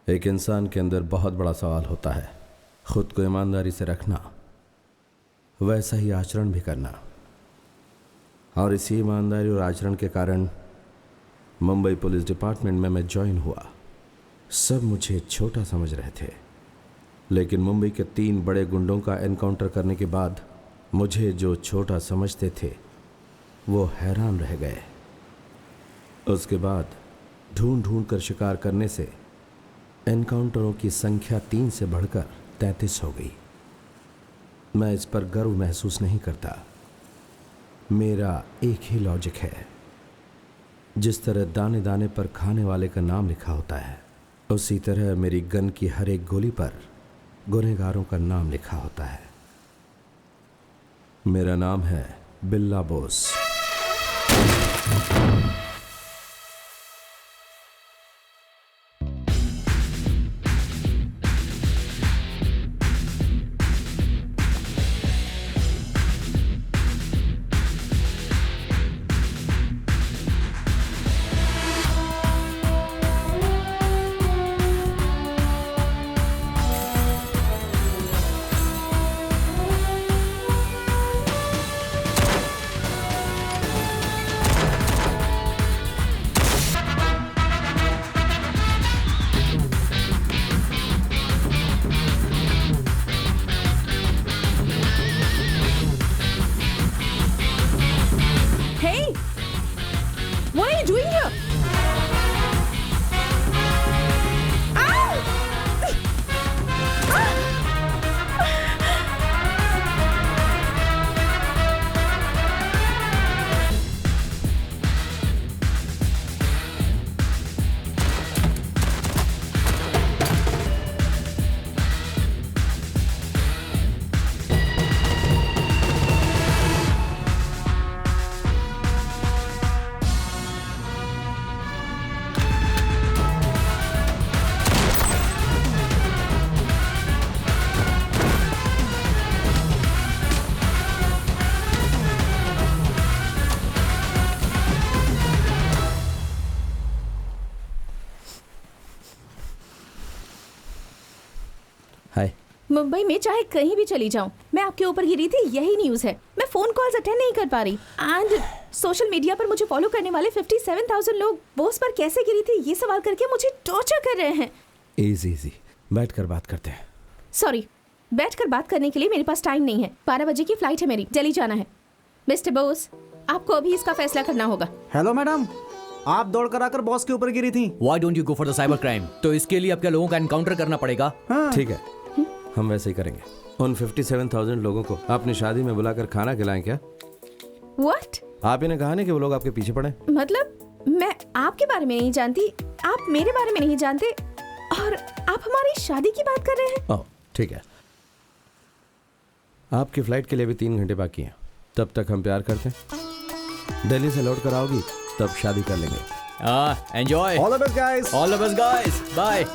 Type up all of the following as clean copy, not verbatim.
एक इंसान के अंदर बहुत बड़ा सवाल होता है, खुद को ईमानदारी से रखना, वैसा ही आचरण भी करना। और इसी ईमानदारी और आचरण के कारण मुंबई पुलिस डिपार्टमेंट में मैं ज्वाइन हुआ। सब मुझे छोटा समझ रहे थे, लेकिन मुंबई के 3 बड़े गुंडों का एनकाउंटर करने के बाद मुझे जो छोटा समझते थे वो हैरान रह गए। उसके बाद ढूंढ ढूंढ कर शिकार करने से एनकाउंटरों की संख्या 3 से बढ़कर 33 हो गई। मैं इस पर गर्व महसूस नहीं करता। मेरा एक ही लॉजिक है, जिस तरह दाने दाने पर खाने वाले का नाम लिखा होता है, उसी तरह मेरी गन की हर एक गोली पर गुनहगारों का नाम लिखा होता है। मेरा नाम है बिल्ला बोस। मुंबई में चाहे कहीं भी चली जाऊं, मैं आपके ऊपर गिरी थी, यही न्यूज़ है। मैं फोन कॉल्स अटेंड नहीं कर पा रही एंड सोशल मीडिया पर मुझे फॉलो करने वाले 57,000 लोग बोस पर कैसे गिरी थी ये सवाल करके मुझे टॉर्चर कर रहे हैं। इजी बैठकर बात करते हैं। सॉरी, बैठकर बात करने के लिए मेरे पास टाइम नहीं है। 12 बजे की फ्लाइट है मेरी, दिल्ली जाना है। मिस्टर बोस, आपको अभी इसका फैसला करना होगा। हेलो मैडम, आप दौड़ कर आकर बॉस के ऊपर गिरी थी। Why don't you go for the cyber crime? तो इसके लिए आपके लोगों का एनकाउंटर करना पड़ेगा। ठीक है, हम वैसे ही करेंगे। उन 57,000 लोगों को अपनी शादी में बुलाकर खाना खिलाएं क्या? What? आप इन्हें कहा नहीं कि वो लोग आपके पीछे पड़े? मतलब मैं आपके बारे में नहीं जानती, आप मेरे बारे में नहीं जानते और आप हमारी शादी की बात कर रहे हैं। ओह ठीक है, आपकी फ्लाइट के लिए भी 3 घंटे बाकी हैं। तब तक हम प्यार करते हैं। दिल्ली से लौट कर आओगी तब शादी कर लेंगे। Enjoy. All the best guys. All the best guys. Bye.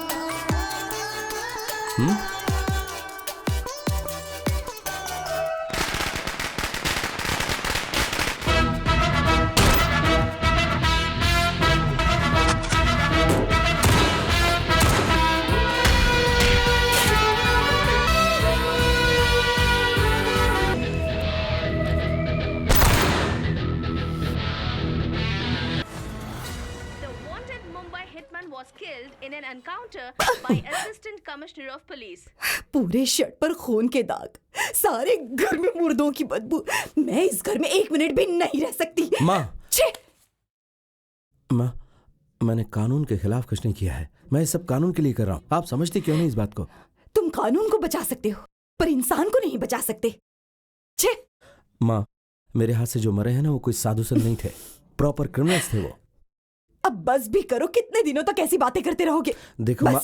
पूरे शर्ट पर खून के दाग, सारे घर में मुर्दों की बदबू। मैं इस घर में 1 मिनट भी नहीं रह सकती। माँ, माँ, मैंने कानून के खिलाफ कुछ नहीं किया है। मैं सब कानून के लिए कर रहा हूँ। आप समझती क्यों नहीं इस बात को? तुम कानून को बचा सकते हो पर इंसान को नहीं बचा सकते। छे माँ, मेरे हाथ से जो मरे हैं ना वो कोई साधु संत नहीं थे, प्रॉपर क्रिमिनल्स थे वो। अब बस भी करो, कितने दिनों तक ऐसी बातें करते रहोगे? देखो माँ,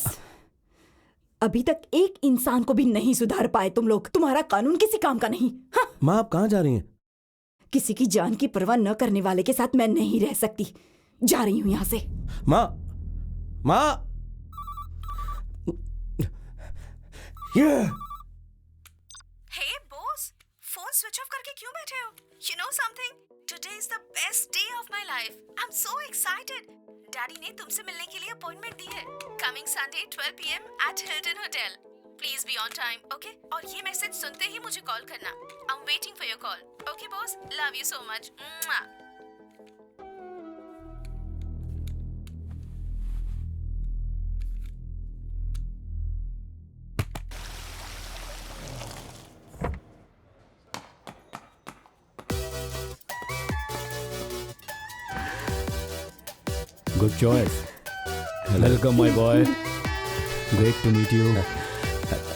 अभी तक एक इंसान को भी नहीं सुधार पाए तुम लोग। तुम्हारा कानून किसी काम का नहीं। हाँ? माँ आप कहाँ जा रही हैं? किसी की जान की परवाह न करने वाले के साथ मैं नहीं रह सकती। जा रही हूँ यहाँ से। माँ, माँ, हे बॉस, फोन स्विच ऑफ करके क्यों क्यों बैठे हो? You know something? Today is the best day of my life. I'm so excited. Daddy ने तुमसे मिलने के लिए अपॉइंटमेंट दी है. Coming Sunday 12 PM at Hilton Hotel. Please be on time, okay? और ये मैसेज सुनते ही मुझे कॉल करना. I'm waiting for your call. Okay, boss? Love you so much. Mwah. Good choice. Welcome, my boy. Great to meet you.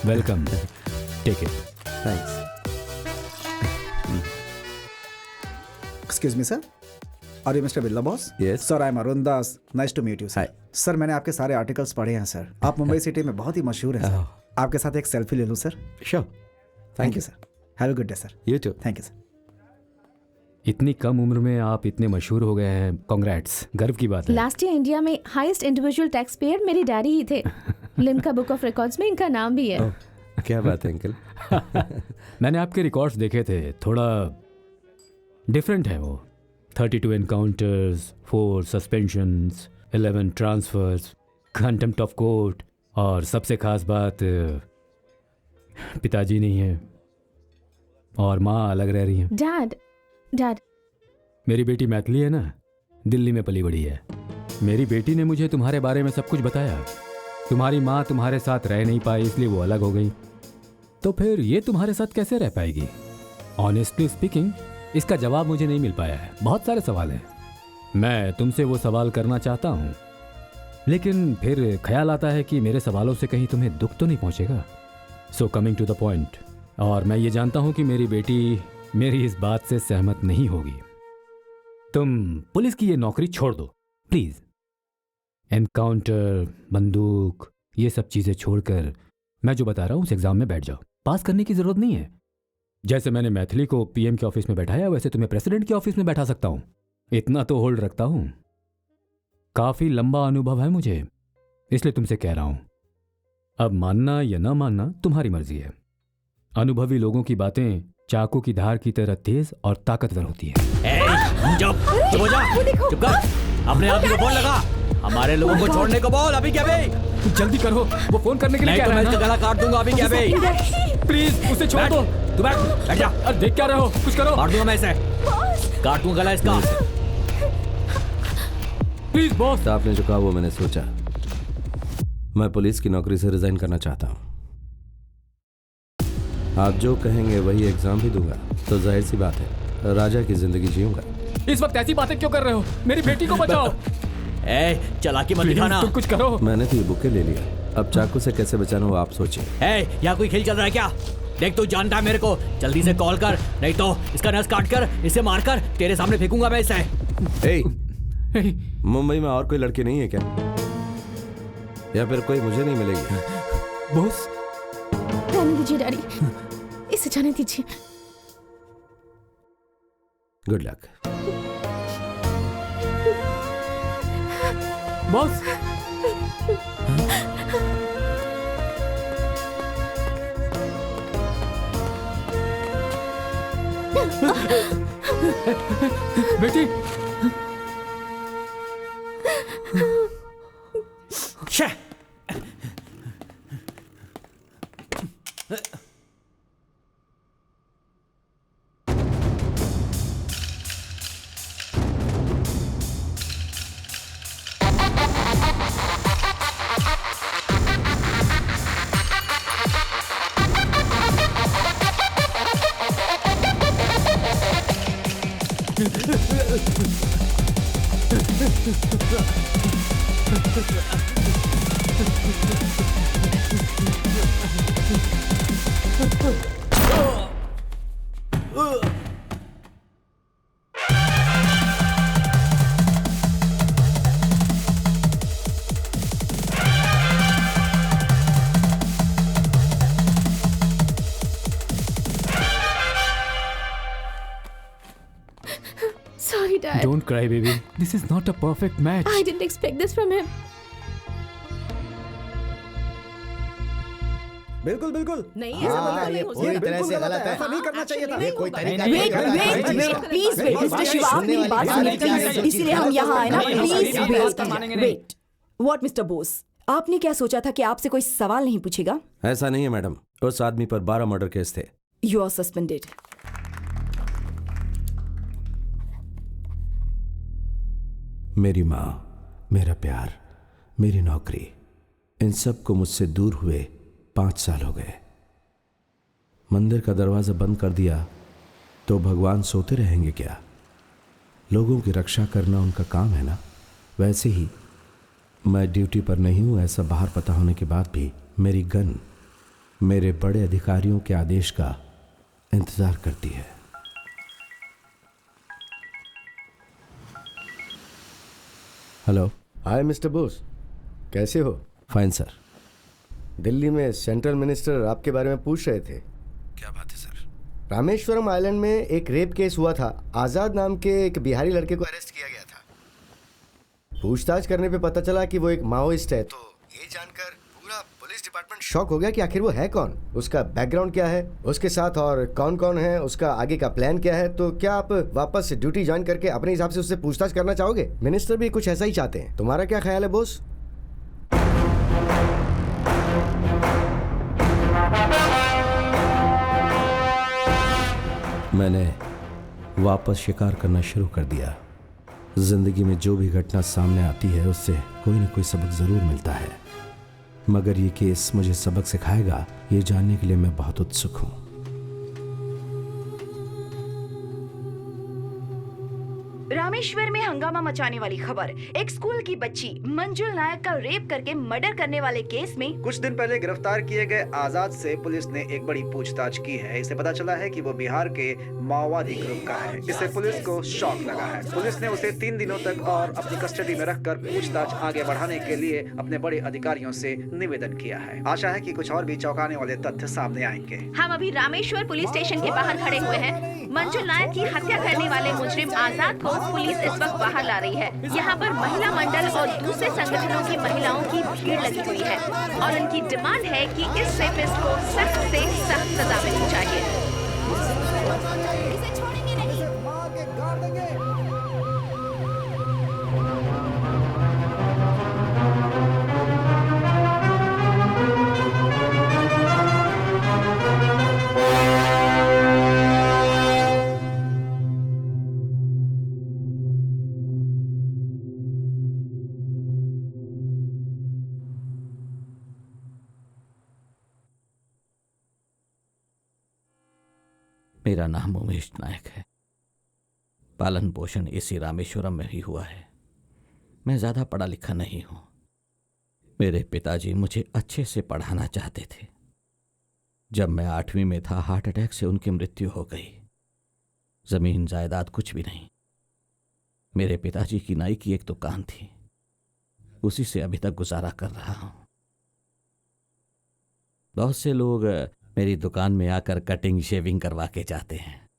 Welcome. Take it. Thanks. Excuse me sir, are you mister Billa boss? Yes. Sir, I am Arun Das. Nice to meet you sir. Sir, मैंने आपके सारे articles पढ़े हैं sir. आप Mumbai city में बहुत ही मशहूर हैं सर. आपके साथ एक सेल्फी ले लूँ sir? Sure. Thank you sir. Have a good day sir. You too. Thank you sir. इतनी कम उम्र में आप इतने मशहूर हो गए हैं. कांग्रेट्स. गर्व की बात है. लास्ट ईयर इंडिया में हाईएस्ट इंडिविजुअल टैक्स पेयर मेरे डैडी ही थे. लिम्का बुक ऑफ रिकॉर्ड्स में इनका नाम भी है. क्या बात है अंकल. मैंने आपके रिकॉर्ड्स देखे थे. थोड़ा डिफरेंट है वो. 32 encounters, 4 suspensions, 11 transfers, contempt of court, और सबसे खास बात पिताजी नहीं है और माँ अलग रह रही है. डैड मेरी बेटी मैथिली है ना, दिल्ली में पली बड़ी है. मेरी बेटी ने मुझे तुम्हारे बारे में सब कुछ बताया. तुम्हारी माँ तुम्हारे साथ रह नहीं पाई इसलिए वो अलग हो गई. तो फिर ये तुम्हारे साथ कैसे रह पाएगी? ऑनेस्टली स्पीकिंग, इसका जवाब मुझे नहीं मिल पाया है. बहुत सारे सवाल हैं. मैं तुमसे वो सवाल करना चाहता हूँ, लेकिन फिर ख्याल आता है कि मेरे सवालों से कहीं तुम्हें दुख तो नहीं पहुँचेगा. So coming to the point, और मैं ये जानता हूँ कि मेरी बेटी मेरी इस बात से सहमत नहीं होगी. तुम पुलिस की ये नौकरी छोड़ दो प्लीज. एनकाउंटर, बंदूक, ये सब चीजें छोड़कर मैं जो बता रहा हूँ उस एग्जाम में बैठ जाओ. पास करने की जरूरत नहीं है. जैसे मैंने मैथिली को पीएम के ऑफिस में बैठाया, वैसे तुम्हें प्रेसिडेंट के ऑफिस में बैठा सकता हूँ. इतना तो होल्ड रखता हूँ. काफी लंबा अनुभव है मुझे, इसलिए तुमसे कह रहा हूं. अब मानना या ना मानना तुम्हारी मर्जी है. अनुभवी लोगों की बातें चाकू की धार की तरह तेज और ताकतवर होती है. चुप हो जा. चुप कर. अपने आप ही को फोन लगा. हमारे लोगों को छोड़ने को बोल. अभी क्या बे? जल्दी करो, वो फोन करने के लिए नहीं तो मैं इसका गला काट दूंगा. अभी क्या बे? प्लीज उसे छोड़ दो. तू बैठ जा. देख क्या रहे हो, कुछ करो. मार दूंगा मैं इसे. काट दूंगा गला इसका. Please boss. तो आपने जो कहा वो मैंने सोचा. मैं पुलिस की नौकरी से रिजाइन करना चाहता हूँ. आप जो कहेंगे वही एग्जाम भी दूंगा. तो जाहिर सी बात है, राजा की जिंदगी जीऊंगा. इस वक्त ऐसी बातें क्यों कर रहे हो? मेरी बेटी को बचाओ. चालाकी मत प्लीज दिखाना. तुम कुछ करो. मैंने तो ये बुके ले लिया. अब चाकू से कैसे बचाना वो आप सोचिए. यहाँ कोई खेल चल रहा है क्या? देख तू जानता है मेरे को. जल्दी से कॉल कर, नहीं तो इसका नस काट कर इसे मारकर तेरे सामने फेंकूंगा मैं इसे. मुंबई में और कोई लड़की नहीं है क्या? या फिर कोई मुझे नहीं मिलेगी? बॉस रहने दीजिए डैडी, इसे जाने दीजिए. Good luck. बॉस. बेटी. Sorry, Dad. Don't cry, baby. This is not a perfect match. I didn't expect this from him. बिल्कुल बिल्कुल। नहीं, ये ऐसा गलत बिल्कुल है, नहीं हो ये सकता। बिल्कुल गलत है, ऐसा नहीं करना चाहिए था। ये कोई तरीका वेट नहीं है। Wait wait please wait mister Shiva, आप मेरी बात सुनिए, इसीलिए हम यहाँ आए ना। Please wait. What mister Bose, आपने क्या सोचा था कि आपसे कोई सवाल नहीं पूछेगा? ऐसा नहीं है मैडम, उस आदमी पर 12 मर्डर केस थे। You are suspended. मेरी माँ, मेरा प्यार, मेरी नौकरी, इन सब को मुझसे दूर हुए 5 साल हो गए। मंदिर का दरवाज़ा बंद कर दिया तो भगवान सोते रहेंगे क्या? लोगों की रक्षा करना उनका काम है ना। वैसे ही मैं ड्यूटी पर नहीं हूँ ऐसा बाहर पता होने के बाद भी मेरी गन मेरे बड़े अधिकारियों के आदेश का इंतज़ार करती है। हेलो। हाय मिस्टर बोस, कैसे हो? Fine sir. दिल्ली में सेंट्रल मिनिस्टर आपके बारे में पूछ रहे थे। क्या बात है सर? रामेश्वरम आइलैंड में एक रेप केस हुआ था। आज़ाद नाम के एक बिहारी लड़के को अरेस्ट किया गया था। पूछताछ करने पे पता चला कि वो एक माओइस्ट है। तो ये जानकर पूरा पुलिस डिपार्टमेंट शॉक हो गया कि आखिर वो है कौन, उसका बैकग्राउंड क्या है, उसके साथ और कौन कौन है, उसका आगे का प्लान क्या है। तो क्या आप वापस ड्यूटी ज्वाइन करके अपने हिसाब से उससे पूछताछ करना चाहोगे? मिनिस्टर भी कुछ ऐसा ही चाहते हैं। तुम्हारा क्या ख्याल है बोस? मैंने वापस शिकार करना शुरू कर दिया। जिंदगी में जो भी घटना सामने आती है उससे कोई न कोई सबक जरूर मिलता है, मगर ये केस मुझे सबक सिखाएगा ये जानने के लिए मैं बहुत उत्सुक हूं। रामेश्वर में हंगामा मचाने वाली खबर। एक स्कूल की बच्ची मंजुल नायक का रेप करके मर्डर करने वाले केस में कुछ दिन पहले गिरफ्तार किए गए आजाद से पुलिस ने एक बड़ी पूछताछ की है। इसे पता चला है कि वो बिहार के माओवादी ग्रुप का है। इससे पुलिस को शॉक लगा है। पुलिस ने उसे 3 दिनों तक और अपनी कस्टडी में रखकर पूछताछ आगे बढ़ाने के लिए अपने बड़े अधिकारियों से निवेदन किया है। आशा है कि कुछ और भी चौंकाने वाले तथ्य सामने आएंगे। हम अभी रामेश्वर पुलिस स्टेशन के बाहर खड़े हुए हैं। मंजुल नायक की हत्या करने वाले मुजरिम आजाद को पुलिस इस वक्त बाहर ला रही है। यहाँ पर महिला मंडल और दूसरे संगठनों की महिलाओं की भीड़ लगी हुई है और उनकी डिमांड है कि इस रेपिस्ट को सख्त से सख्त सजा मिलनी चाहिए। मेरा नाम उमेश नायक है। पालन पोषण इसी रामेश्वरम में ही हुआ है। मैं ज्यादा पढ़ा लिखा नहीं हूं। मेरे पिताजी मुझे अच्छे से पढ़ाना चाहते थे। जब मैं 8वीं में था हार्ट अटैक से उनकी मृत्यु हो गई। जमीन जायदाद कुछ भी नहीं। मेरे पिताजी की नाई की एक दुकान थी, उसी से अभी तक गुजारा कर रहा हूं। बहुत से लोग मेरी दुकान में आकर कटिंग शेविंग करवा के जाते हैं।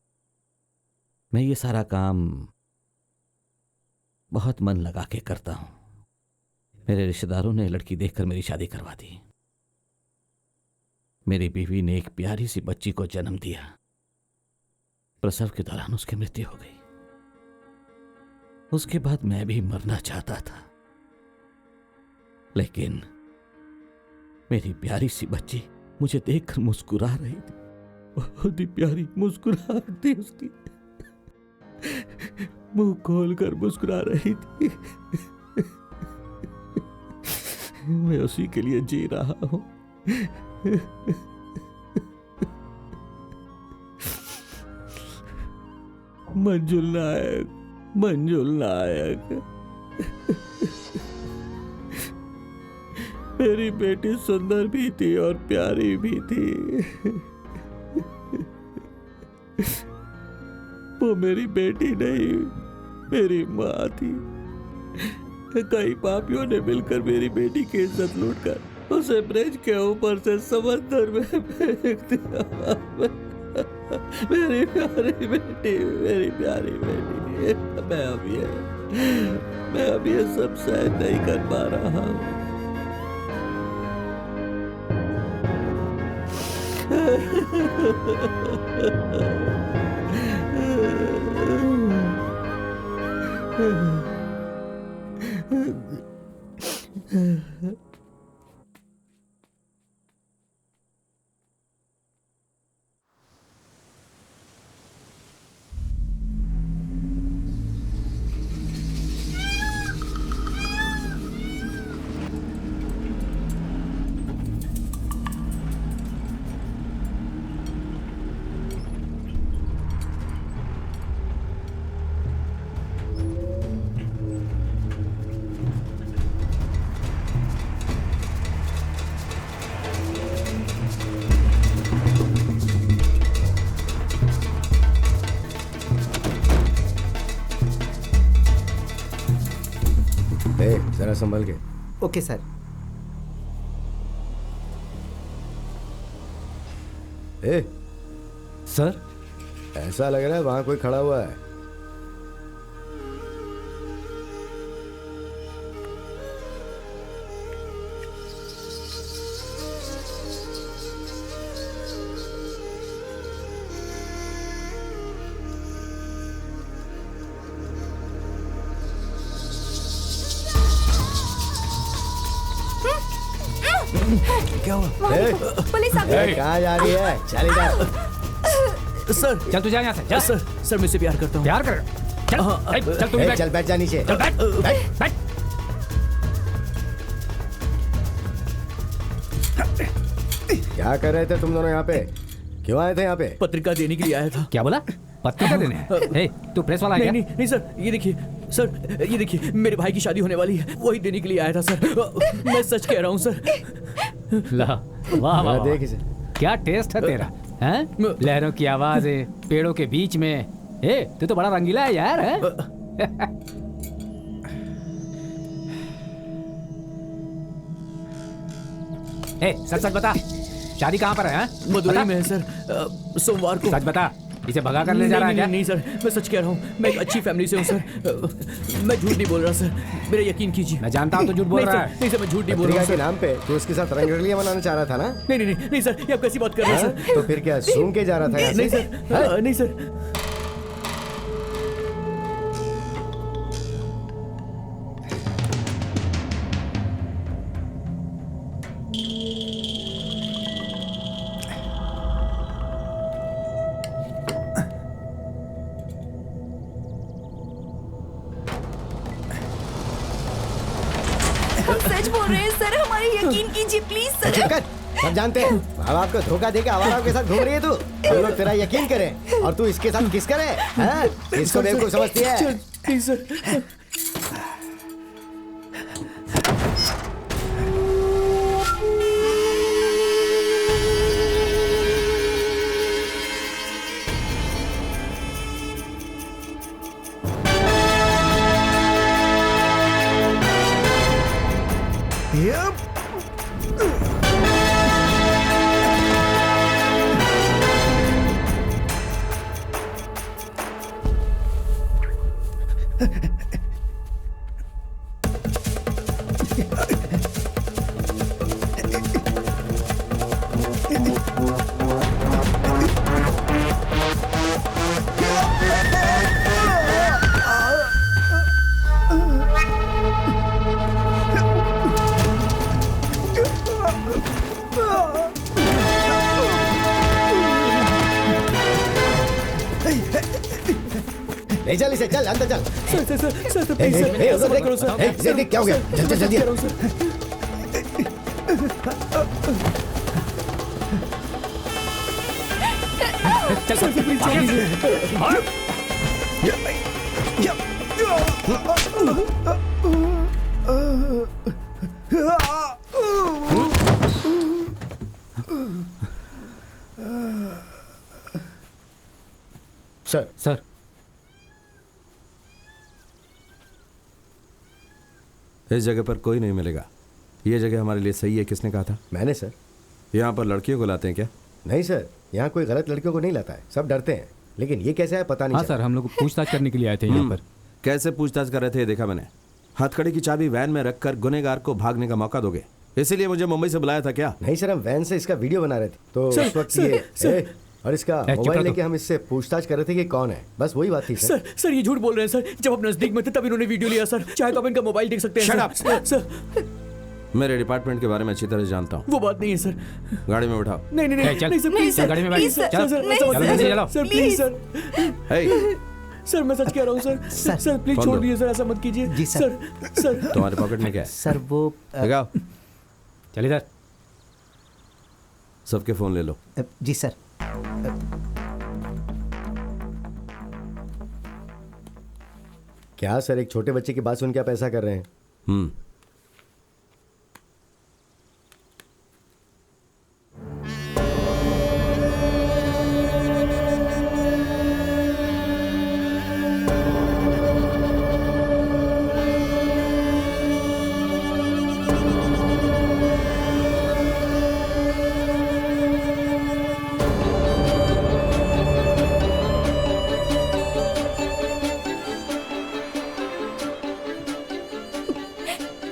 मैं ये सारा काम बहुत मन लगा के करता हूं। मेरे रिश्तेदारों ने लड़की देखकर मेरी शादी करवा दी। मेरी बीवी ने एक प्यारी सी बच्ची को जन्म दिया। प्रसव के दौरान उसकी मृत्यु हो गई। उसके बाद मैं भी मरना चाहता था, लेकिन मेरी प्यारी सी बच्ची मुझे देखकर मुस्कुरा रही थी। बहुत ही प्यारी मुस्कुराहट थी उसकी। मुंह खोलकर मुस्कुरा रही थी। मैं उसी के लिए जी रहा हूं। मंजुल नायक, मंजुल नायक। मेरी बेटी सुंदर भी थी और प्यारी भी थी। वो मेरी बेटी नहीं, मेरी माँ थी। कई पापियों ने मिलकर मेरी बेटी की इज्जत लूटकर उसे ब्रिज के ऊपर से समंदर में फेंक दिया। मेरी प्यारी बेटी, मेरी प्यारी बेटी। मैं अब ये सब सहन नहीं कर पा रहा हूँ। जरा संभल के। Okay sir. सर ऐसा लग रहा है वहां कोई खड़ा हुआ है। क्या हुआ? पुलिस आ गई। कहाँ जा रही है? चल इधर। सर चल तू जा यहाँ से। चल सर मैं इससे प्यार करता हूँ। प्यार कर। चल चल तू भी बैठ। चल बैठ जा नीचे। चल बैठ बैठ। क्या कर रहे थे तुम दोनों यहाँ पे? क्यों आए थे यहाँ पे? पत्रिका देने के लिए आया था। क्या बोला? पत्रिका देने? तू प्रेस वाला है क्या? नहीं सर, ये देखिए सर, ये देखिए मेरे भाई की शादी होने वाली है, वही देने के लिए आया था सर। मैं सच कह रहा हूँ सर। ला वाह वाह देख इसे। क्या टेस्ट है तेरा, हैं? लहरों की आवाज है पेड़ों के बीच में। तू तो बड़ा रंगीला है यार, हैं? सच सच बता, शादी कहाँ पर है? मदुरई में है सर, सोमवार को। सच बता, इसे भगा कर ले जा रहा है क्या? नहीं सर, मैं सच कह रहा हूँ, मैं एक अच्छी फैमिली से हूँ सर। मैं झूठ नहीं बोल रहा सर, मेरा यकीन कीजिए। मैं जानता हूँ तो झूठ बोल रहा है। नहीं सर, मैं झूठ नहीं बोल रहा पत्रिका के नाम पे तो उसके साथ रंगरलियां मनाना चाह रहा था ना? नहीं सर, ये आप कैसी बात कर रहे हैं सर? तो फिर क्या सूंघ के जा रहा था यहाँ से? नहीं सर। सच बोल रहे हैं सर, हमारे यकीन कीजिए प्लीज सर। सब जानते हैं अब आपको धोखा देके आवाराओं के साथ घूम रही है तू। हम लोग तेरा यकीन करें और तू इसके साथ किस करे? इसको बेवकूफ समझती है? नहीं सर। ले चल इसे, चल अंदर चल। सर देख क्या हो गया? चल जल्दी। सर इस जगह पर कोई नहीं मिलेगा। ये जगह हमारे लिए सही है। किसने कहा था? मैंने सर। यहाँ पर लड़कियों को लाते हैं क्या? नहीं सर, यहाँ कोई गलत लड़कियों को नहीं लाता है, सब डरते हैं। लेकिन ये कैसे है पता नहीं। हाँ सर, हम लोग पूछताछ करने के लिए आए थे यहाँ पर। कैसे पूछताछ कर रहे थे देखा मैंने। हथकड़ी की चाबी वैन में रखकर गुनहगार को भागने का मौका दोगे? इसीलिए मुझे मुंबई से बुलाया था क्या? नहीं सर, हम वैन से इसका वीडियो बना रहे थे तो सर, उस वक्त सर, ये सर। और इसका चुप मोबाइल रहो लेके हम इससे पूछताछ कर रहे थे कि कौन है, बस वही बात थी सर। सर ये झूठ बोल रहे हैं सर। जब आप नजदीक में थे तब इन्होंने वीडियो लिया सर। चाहे तो आप इनका मोबाइल देख सकते हैं। Shut sir. up! सर मेरे डिपार्टमेंट के बारे में अच्छी तरह जानता हूँ। वो बात नहीं है सर। गाड़ी में बैठाओ। नहीं नहीं नहीं चल, नहीं सर प्लीज चल, गाड़ी में बैठ। प्लीज, सर चल, सर नहीं, ऐसा मत चलो, करिए, चलो। Sir please sir hey, sir मैं सच कह रहा हूँ सर। सर प्लीज फोन छोड़ दो। दीजिए सर, ऐसा मत कीजिए। जी, सर। सर तुम्हारे पॉकेट में क्या है? सर वो लगाओ। चल इधर। सबके फोन ले लो। जी सर। क्या सर, एक छोटे बच्चे की बात सुन के आप ऐसा कर रहे हैं?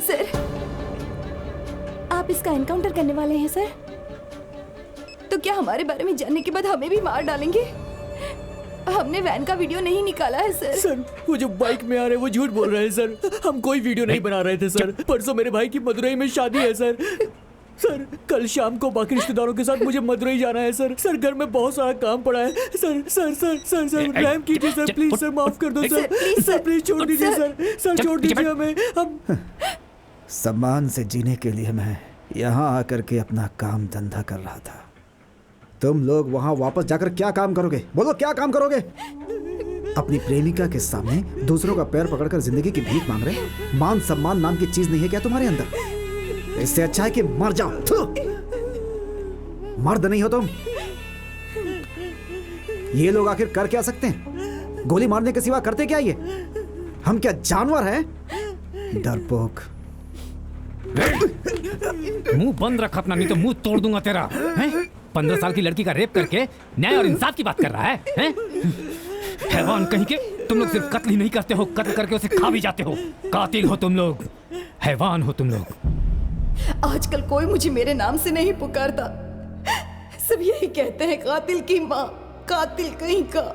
सर, आप इसका एनकाउंटर करने वाले हैं सर? तो क्या हमारे बारे में जानने के बाद हमें भी मार डालेंगे? हमने वैन का वीडियो नहीं निकाला है सर। सर वो जो बाइक में आ रहे हैं वो झूठ बोल रहे हैं सर। हम कोई वीडियो नहीं बना रहे थे सर। परसों मेरे भाई की मदुरई में शादी है सर। सर कल शाम को बाकी रिश्तेदारों के साथ मुझे मदुरई जाना है सर। सर घर में बहुत सारा काम पड़ा है sir. Sir sir sir sir रहम कीजिए सर, प्लीज सर, माफ कर दो सर। सर प्लीज छोड़ दीजिए सर। सर छोड़ दीजिए हमें। हम सम्मान से जीने के लिए मैं यहाँ आकर के अपना काम धंधा कर रहा था। तुम लोग वहाँ वापस जाकर क्या काम करोगे? बोलो क्या काम करोगे? अपनी प्रेमिका के सामने दूसरों का पैर पकड़कर जिंदगी की भीख मांग रहे? मान सम्मान नाम की चीज नहीं है क्या तुम्हारे अंदर? इससे अच्छा है कि मर जाओ। थू! मर्द नहीं हो तुम। ये लोग आखिर कर क्या सकते हैं? गोली मारने के सिवा करते क्या ये? हम क्या जानवर हैं? डरपोक। मुंह बंद रख अपना, नहीं तो मुंह तोड़ दूंगा तेरा। हैं? 15 साल की लड़की का रेप करके न्याय और इंसाफ की बात कर रहा है? हैं? हैवान कहीं के। तुम लोग सिर्फ कत्ल ही नहीं करते हो, कत्ल करके उसे खा भी जाते हो। कातिल हो तुम लोग, हैवान हो तुम लोग। आजकल कोई मुझे मेरे नाम से नहीं पुकारता। सब यही कहते हैं, कातिल की माँ, कातिल कहीं का।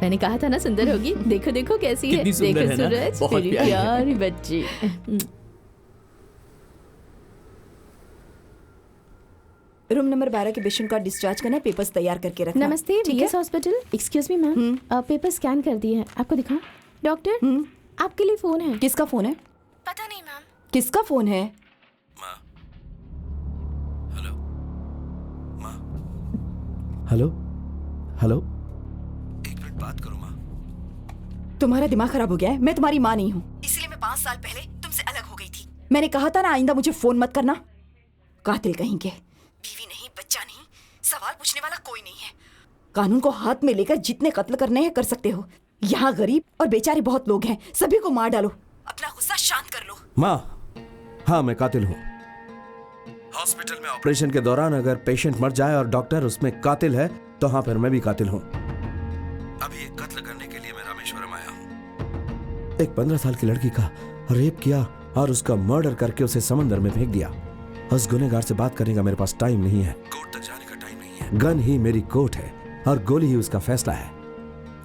मैंने कहा था ना सुंदर होगी। देखो देखो कैसी है। कितनी सुंदर देखो है ना? सूरज, बहुत तेरी प्यारी है। प्यारी बच्ची। रूम नंबर 12 के पेशेंट का डिस्चार्ज करना, पेपर्स तैयार करके रखना। नमस्ते ठीक वीएस है? Hospital. Excuse me ma'am, paper scan कर दिए हैं, आपको दिखाऊं? डॉक्टर आपके लिए फोन है। किसका फोन है? पता नहीं मैम। किसका फोन है? हेलो हेलो हेलो, एक मिनट बात करो माँ। तुम्हारा दिमाग खराब हो गया है? मैं तुम्हारी माँ नहीं हूँ, इसलिए मैं 5 साल पहले तुमसे अलग हो गई थी। मैंने कहा था ना, आइंदा मुझे फोन मत करना। कातिल कहीं के। बीवी नहीं, बच्चा नहीं, सवाल पूछने वाला कोई नहीं है। कानून को हाथ में लेकर जितने कत्ल करने हैं कर सकते हो। यहाँ गरीब और बेचारे बहुत लोग हैं, सभी को मार डालो, अपना गुस्सा शांत कर लो। माँ, हाँ मैं कातिल हूँ। हॉस्पिटल में ऑपरेशन के दौरान अगर पेशेंट मर जाए और डॉक्टर उसमें कातिल है तो हाँ फिर मैं भी कातिल हूँ। अभी एक कत्ल करने के लिए मैं रामेश्वरम आया हूँ। एक 15 साल की लड़की का रेप किया और उसका मर्डर करके उसे समंदर में फेंक दिया। उस गुनहगार से बात करने का मेरे पास टाइम नहीं है, कोर्ट तक जाने का टाइम नहीं है। गन ही मेरी कोर्ट है और गोली ही उसका फैसला है।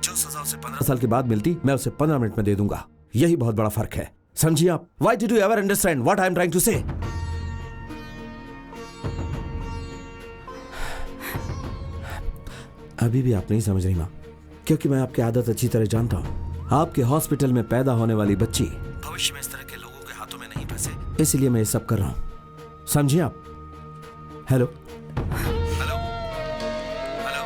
जो सजा उसे 15 साल के बाद मिलती मैं उसे 15 मिनट में दे दूंगा। यही बहुत बड़ा फर्क है, समझिए आप। Why did you ever understand what I am trying to say? अभी भी आप नहीं समझ रही माँ, क्योंकि मैं आपकी आदत अच्छी तरह जानता हूँ। आपके हॉस्पिटल में पैदा होने वाली बच्ची भविष्य में इस तरह के लोगों के हाथों में नहीं फंसे, इसलिए मैं ये सब कर रहा हूँ, समझिए आप। हेलो हेलो हेलो,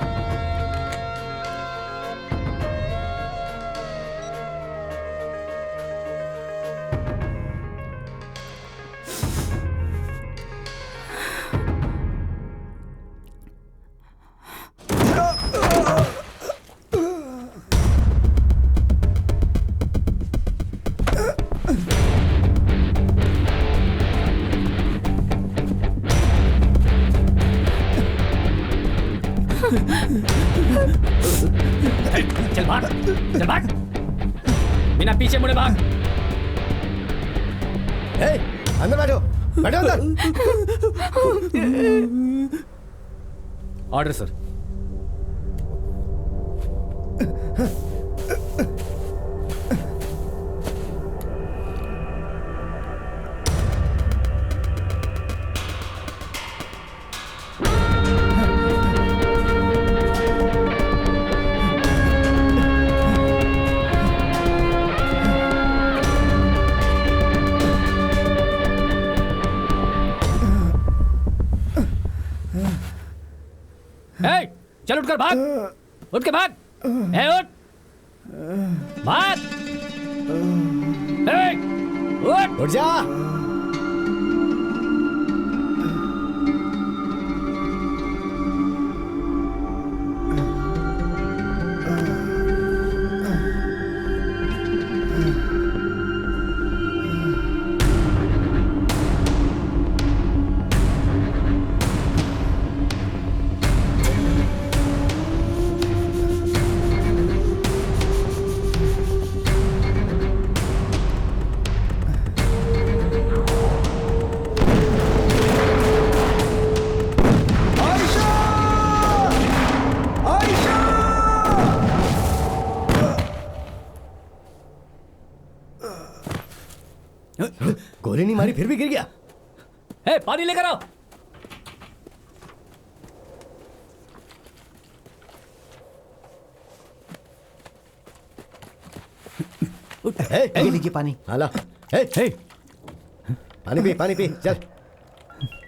भाग, चल भाग, बिना पीछे मुड़े भाग। ए, अंदर बैठो, बैठो अंदर। Order sir. चल उठकर भाग, उठ के भाग, उठ, भाग, उठ, उठ जा। गोली नहीं मारी फिर भी गिर गया। पानी लेकर आओ। ये लीजिए पानी। हाला, पानी पी, पानी पी, चल।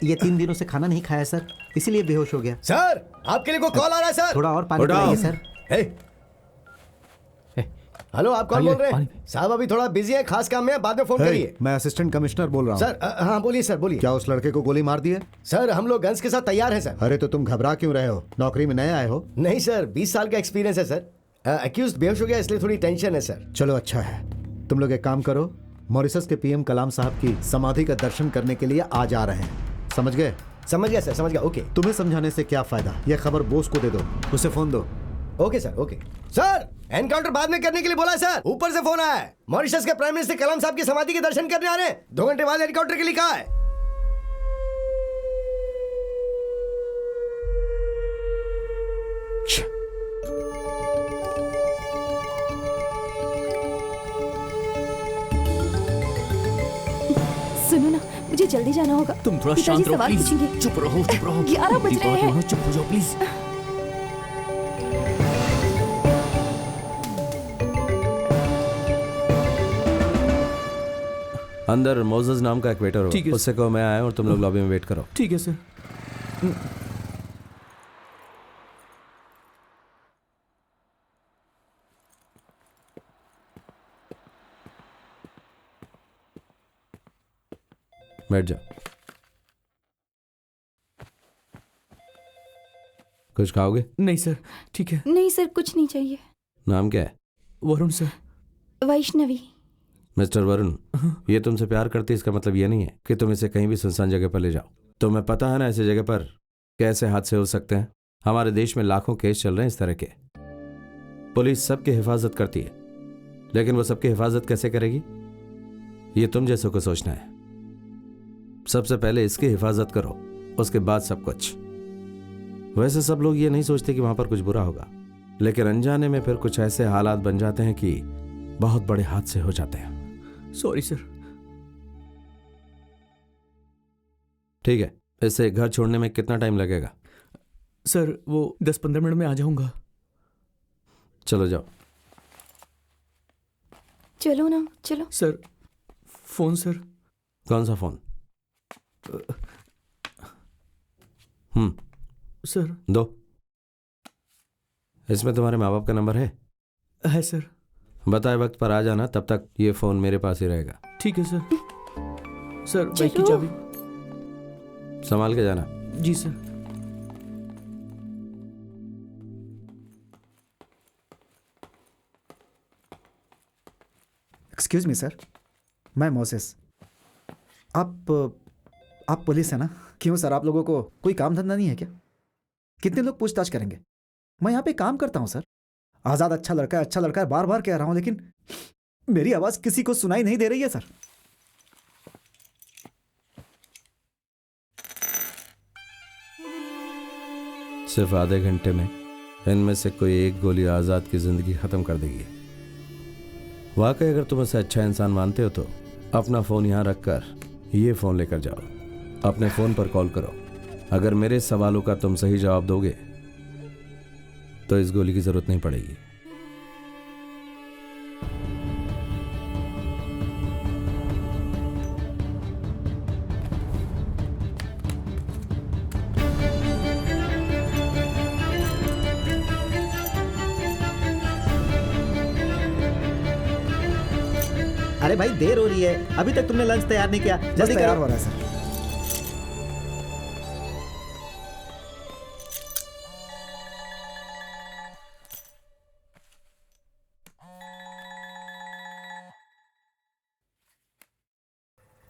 ये 3 दिनों से खाना नहीं खाया सर, इसीलिए बेहोश हो गया। सर, आपके लिए कोई कॉल आ रहा है सर। थोड़ा और पानी पिलाइए सर। हेलो, आप कौन बोल रहे हैं? साहब अभी थोड़ा बिजी है, खास काम में है, बाद में फोन करिए। मैं असिस्टेंट कमिश्नर बोल रहा हूँ। सर हाँ बोलिए सर, बोलिए। क्या उस लड़के को गोली मार दी है? सर हम लोग गन्स के साथ तैयार हैं सर। अरे तो तुम घबरा क्यों रहे हो? नौकरी में नए आए हो? नहीं सर, 20 साल का एक्सपीरियंस है सर। एक्यूज्ड बेहोश हो गया इसलिए थोड़ी टेंशन है सर। चलो अच्छा है, तुम लोग एक काम करो, मॉरिशस के पीएम कलाम साहब की समाधि का दर्शन करने के लिए आज आ रहे हैं, समझ गए? समझ गया सर, समझ गया। ओके, तुम्हें समझाने से क्या फायदा, यह खबर बोस को दे दो, उसे फोन दो। Okay sir, okay. Sir encounter बाद में करने के लिए बोला है सर, ऊपर से फोन आया है। मॉरिशस के प्राइम मिनिस्टर कलाम साहब की समाधि के दर्शन करने आ रहे हैं, 2 घंटे बाद एनकाउंटर के लिए कहा है। सुनो ना, मुझे जल्दी जाना होगा। तुम थोड़ा पिताजी शांत रहो सवाल प्लीज। पूछेंगे। चुप रहो, चुप रहो। 11 बज रहे हैं। चुप हो जाओ प्लीज। अंदर मोजेस नाम का एक वेटर हो, ठीक है। उससे कहो मैं आया और तुम लोग लॉबी में वेट करो। ठीक है सर। बैठ जाओ। कुछ खाओगे? नहीं सर, ठीक है। नहीं सर, कुछ नहीं चाहिए। नाम क्या है? वरुण सर। वैष्णवी। मिस्टर वरुण, ये तुमसे प्यार करती है इसका मतलब ये नहीं है कि तुम इसे कहीं भी सुनसान जगह पर ले जाओ। तुम्हें पता है ना ऐसी जगह पर कैसे हादसे हो सकते हैं। हमारे देश में लाखों केस चल रहे हैं इस तरह के। पुलिस सबकी हिफाजत करती है, लेकिन वो सबकी हिफाजत कैसे करेगी ये तुम जैसों को सोचना है। सबसे पहले इसकी हिफाजत करो, उसके बाद सब कुछ। वैसे सब लोग ये नहीं सोचते कि वहां पर कुछ बुरा होगा, लेकिन अनजाने में फिर कुछ ऐसे हालात बन जाते हैं कि बहुत बड़े हादसे हो जाते हैं। Sorry sir. ठीक है, इसे घर छोड़ने में कितना टाइम लगेगा? सर वो 10-15 मिनट में आ जाऊंगा। चलो जाओ। चलो ना, चलो। Sir phone sir. कौन सा फोन? सर दो। इसमें तुम्हारे माँ बाप का नंबर है सर। बताए वक्त पर आ जाना, तब तक ये फोन मेरे पास ही रहेगा। ठीक है सर। सर बाइक की चलो। चाबी। संभाल के जाना। जी सर। एक्सक्यूज मी सर, मैं मोसेस। आप पुलिस है ना? क्यों सर, आप लोगों को कोई काम धंधा नहीं है क्या? कितने लोग पूछताछ करेंगे? मैं यहाँ पे काम करता हूँ सर। आजाद अच्छा लड़का है बार बार कह रहा हूं, लेकिन मेरी आवाज किसी को सुनाई नहीं दे रही है सर। सिर्फ आधे घंटे में इनमें से कोई एक गोली आजाद की जिंदगी खत्म कर देगी। वाकई अगर तुम उसे अच्छा इंसान मानते हो तो अपना फोन यहां रखकर ये फोन लेकर जाओ, अपने फोन पर कॉल करो। अगर मेरे सवालों का तुम सही जवाब दोगे तो इस गोली की जरूरत नहीं पड़ेगी। अरे भाई देर हो रही है, अभी तक तुमने लंच तैयार नहीं किया, जल्दी तैयार करो। हो रहा है सर।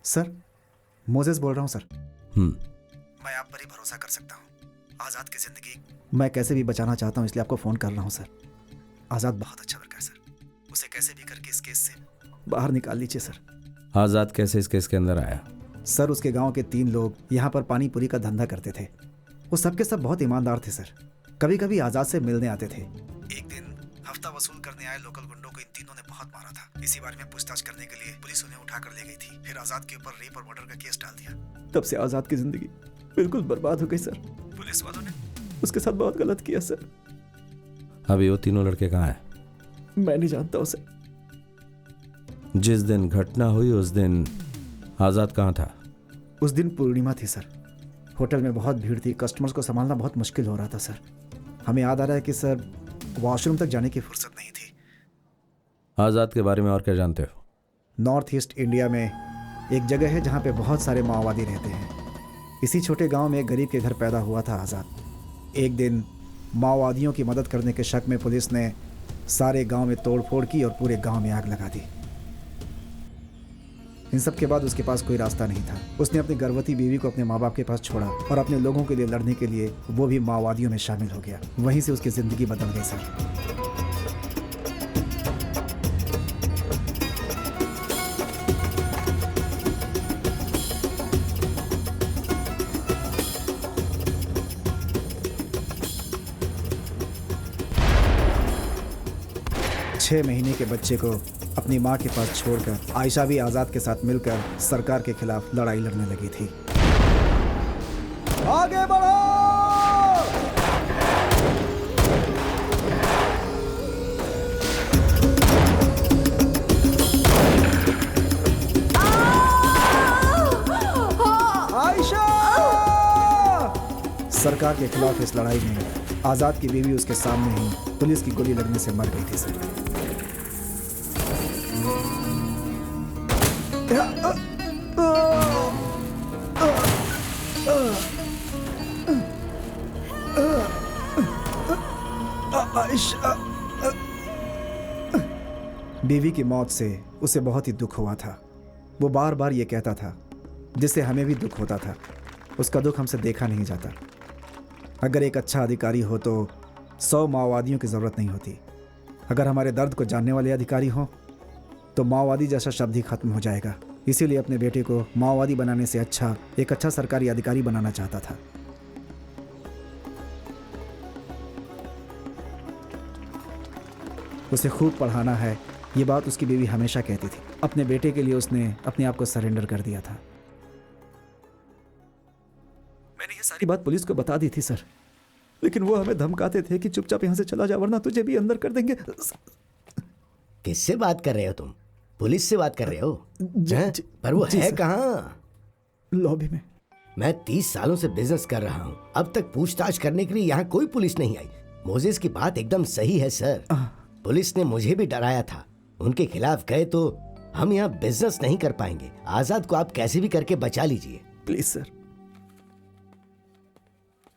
सर मोजेस बोल रहा हूं सर। मैं आप पर ही भरोसा कर सकता हूं। आजाद की जिंदगी मैं कैसे भी बचाना चाहता हूं, इसलिए आपको फोन कर रहा हूं सर। आजाद बहुत अच्छा लड़का है सर, उसे कैसे भी करके इस केस से बाहर निकाल लीजिए सर। आजाद कैसे इस केस के अंदर आया? सर उसके गांव के 3 लोग यहाँ पर पानी पूरी का धंधा करते थे। वो सबके सब बहुत ईमानदार थे सर। कभी कभी आजाद से मिलने आते थे। एक दिन हफ्ता वसूल करने आए लोकल गुंडों को इन तीनों ने बहुत मारा था। इसी बारे में पूछताछ करने के लिए पुलिस उन्हें उठा कर ले गई थी। फिर आजाद के ऊपर रेप और मर्डर का केस डाल दिया। तब से आजाद की जिंदगी बिल्कुल बर्बाद हो गई सर। पुलिस वालों ने उसके साथ बहुत गलत किया सर। अभी वो तीनों लड़के कहाँ हैं? मैं नहीं जानता उसे। जिस दिन घटना हुई उस दिन आजाद कहाँ था? उस दिन पूर्णिमा थी सर। होटल में बहुत भीड़ थी, कस्टमर्स को संभालना बहुत मुश्किल हो रहा था सर। हमें याद आ रहा है कि सर वॉशरूम तक जाने की फुर्सत नहीं थी। आजाद के बारे में और क्या जानते हो? नॉर्थ ईस्ट इंडिया में एक जगह है जहाँ पे बहुत सारे माओवादी रहते हैं। इसी छोटे गांव में एक गरीब के घर पैदा हुआ था आज़ाद। एक दिन माओवादियों की मदद करने के शक में पुलिस ने सारे गांव में तोड़फोड़ की और पूरे गांव में आग लगा दी। इन सब के बाद उसके पास कोई रास्ता नहीं था। उसने अपनी गर्भवती बीवी को अपने माँ बाप के पास छोड़ा और अपने लोगों के लिए लड़ने के लिए वो भी माओवादियों में शामिल हो गया। वहीं से उसकी ज़िंदगी बदल गई सर। 6 महीने के बच्चे को अपनी माँ के पास छोड़कर आयशा भी आज़ाद के साथ मिलकर सरकार के खिलाफ लड़ाई लड़ने लगी थी। आगे बढ़ो! आयशा! सरकार के खिलाफ इस लड़ाई में आज़ाद की बीवी उसके सामने ही पुलिस की गोली लगने से मर गई थी सर। बीवी की मौत से उसे बहुत ही दुख हुआ था। वो बार बार ये कहता था, जिससे हमें भी दुख होता था। उसका दुख हमसे देखा नहीं जाता। अगर एक अच्छा अधिकारी हो तो 100 माओवादियों की ज़रूरत नहीं होती। अगर हमारे दर्द को जानने वाले अधिकारी हों तो माओवादी जैसा शब्द ही खत्म हो जाएगा। इसीलिए अपने बेटे को माओवादी बनाने से अच्छा एक अच्छा सरकारी अधिकारी बनाना चाहता था। उसे खूब पढ़ाना है, ये बात उसकी बीवी हमेशा कहती थी। अपने बेटे के लिए उसने अपने आप को सरेंडर कर दिया था। मैंने ये सारी बात पुलिस को बता दी थी सर, लेकिन वो हमें धमकाते थे कि चुपचाप यहाँ से चला जा वरना तुझे भी अंदर कर देंगे। किससे बात कर रहे हो तुम? पुलिस से बात कर रहे हो? पर वो है कहाँ? लॉबी में। मैं 30 सालों से बिजनेस कर रहा हूँ, अब तक पूछताछ करने के लिए यहाँ कोई पुलिस नहीं आई। मोजेस की बात एकदम सही है सर। पुलिस ने मुझे भी डराया था। उनके खिलाफ गए तो हम यहाँ बिजनेस नहीं कर पाएंगे। आजाद को आप कैसे भी करके बचा लीजिए प्लीज सर।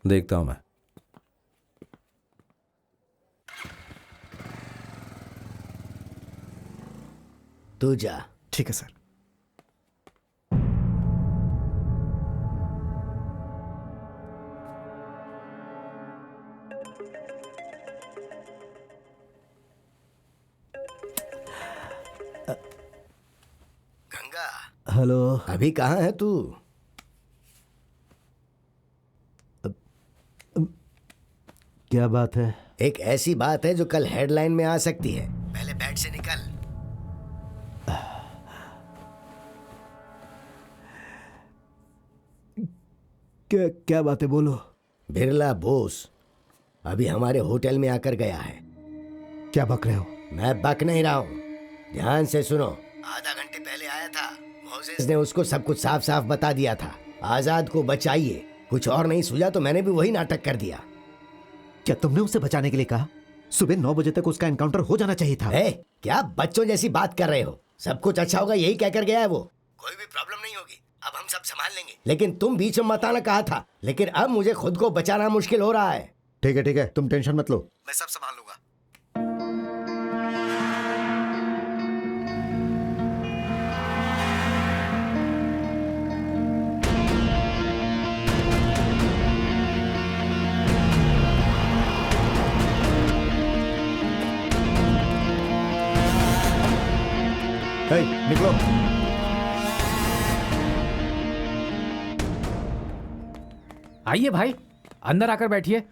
देखता हूं मैं। तू जा। ठीक है सर। हेलो। अभी कहाँ है तू? क्या बात है? एक ऐसी बात है जो कल हेडलाइन में आ सकती है। पहले बेड से निकल। क्या बात है, बोलो। बिरला बोस अभी हमारे होटल में आकर गया है। क्या बक रहे हो? मैं बक नहीं रहा हूँ, ध्यान से सुनो। आधा घंटे पहले आया था। मोजेस ने उसको सब कुछ साफ साफ बता दिया था। आजाद को बचाइए। कुछ और नहीं सूझा तो मैंने भी वही नाटक कर दिया। क्या तुमने उसे बचाने के लिए कहा? सुबह 9 बजे तक उसका एनकाउंटर हो जाना चाहिए था। क्या बच्चों जैसी बात कर रहे हो? सब कुछ अच्छा होगा यही कहकर गया है वो। कोई भी प्रॉब्लम नहीं होगी, अब हम सब संभाल लेंगे। लेकिन तुम बीच में मत आना कहा था, लेकिन अब मुझे खुद को बचाना मुश्किल हो रहा है। ठीक है, तुम टेंशन मत लो, मैं सब संभाल लूंगा। निकलो। आइए भाई, अंदर आकर बैठिए।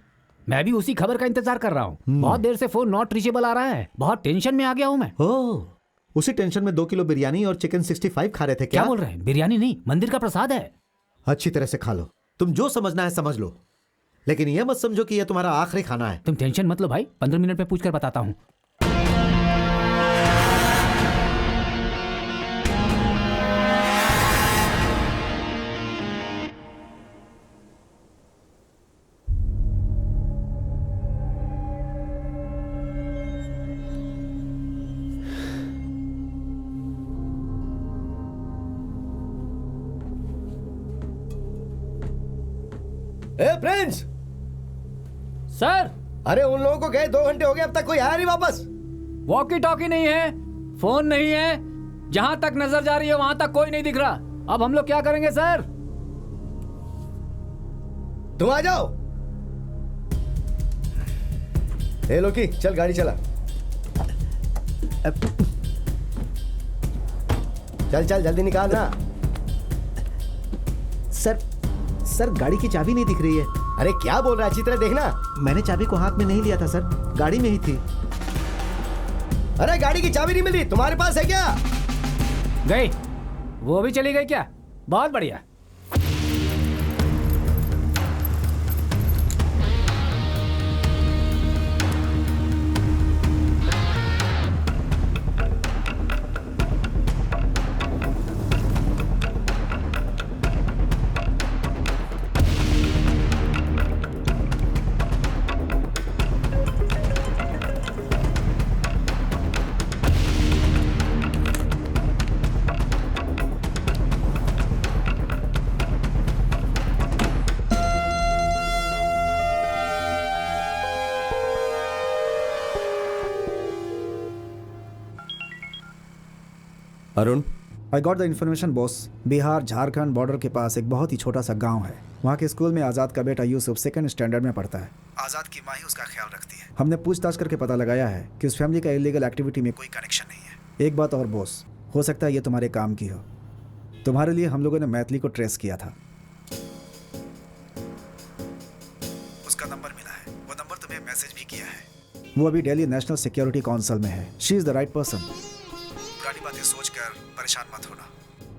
मैं भी उसी खबर का इंतजार कर रहा हूँ। बहुत देर से फोन नॉट रीचेबल आ रहा है। बहुत टेंशन में आ गया हूँ मैं। ओह, उसी टेंशन में 2 किलो बिरयानी और चिकन 65 खा रहे थे क्या बोल रहे हैं? बिरयानी नहीं, मंदिर का प्रसाद है। अच्छी तरह से खा लो। तुम जो समझना है समझ लो, लेकिन यह मत समझो कि यह तुम्हारा आखिरी खाना है। तुम टेंशन मत लो भाई, 15 मिनट में पूछ कर बताता हूँ। प्रिंस सर, अरे उन लोगों को गए 2 घंटे हो गए, अब तक कोई आया नहीं वापस। वॉकी टॉकी नहीं है, फोन नहीं है, जहां तक नजर जा रही है वहां तक कोई नहीं दिख रहा। अब हम लोग क्या करेंगे सर? तुम आ जाओ। ए लोकी, चल गाड़ी चला। चल चल जल्दी निकाल ना। सर गाड़ी की चाबी नहीं दिख रही है। अरे क्या बोल रहा है, अच्छी तरह देखना। मैंने चाबी को हाथ में नहीं लिया था सर, गाड़ी में ही थी। अरे गाड़ी की चाबी नहीं मिली, तुम्हारे पास है क्या? गई, वो भी चली गई क्या? बहुत बढ़िया। Arun, I got the information boss. Bihar Jharkhand border के पास एक बहुत ही छोटा सा गांव है। वहाँ के स्कूल में आज़ाद का बेटा यूसुफ 2nd स्टैंडर्ड में पढ़ता है। आज़ाद की माँ ही उसका ख्याल रखती है। हमने पूछताछ करके पता लगाया है कि उस फैमिली का इलीगल एक्टिविटी में कोई कनेक्शन नहीं है। एक बात और बॉस, हो सकता है ये तुम्हारे काम की हो। तुम्हारे लिए हम लोगों ने मैथिली को ट्रेस किया था। उसका नंबर मिला है, वो नंबर तुम्हें मैसेज भी किया है। वो अभी दिल्ली नेशनल सिक्योरिटी काउंसिल में है। She is the right person. पुरानी बातें सोचकर परेशान मत होना।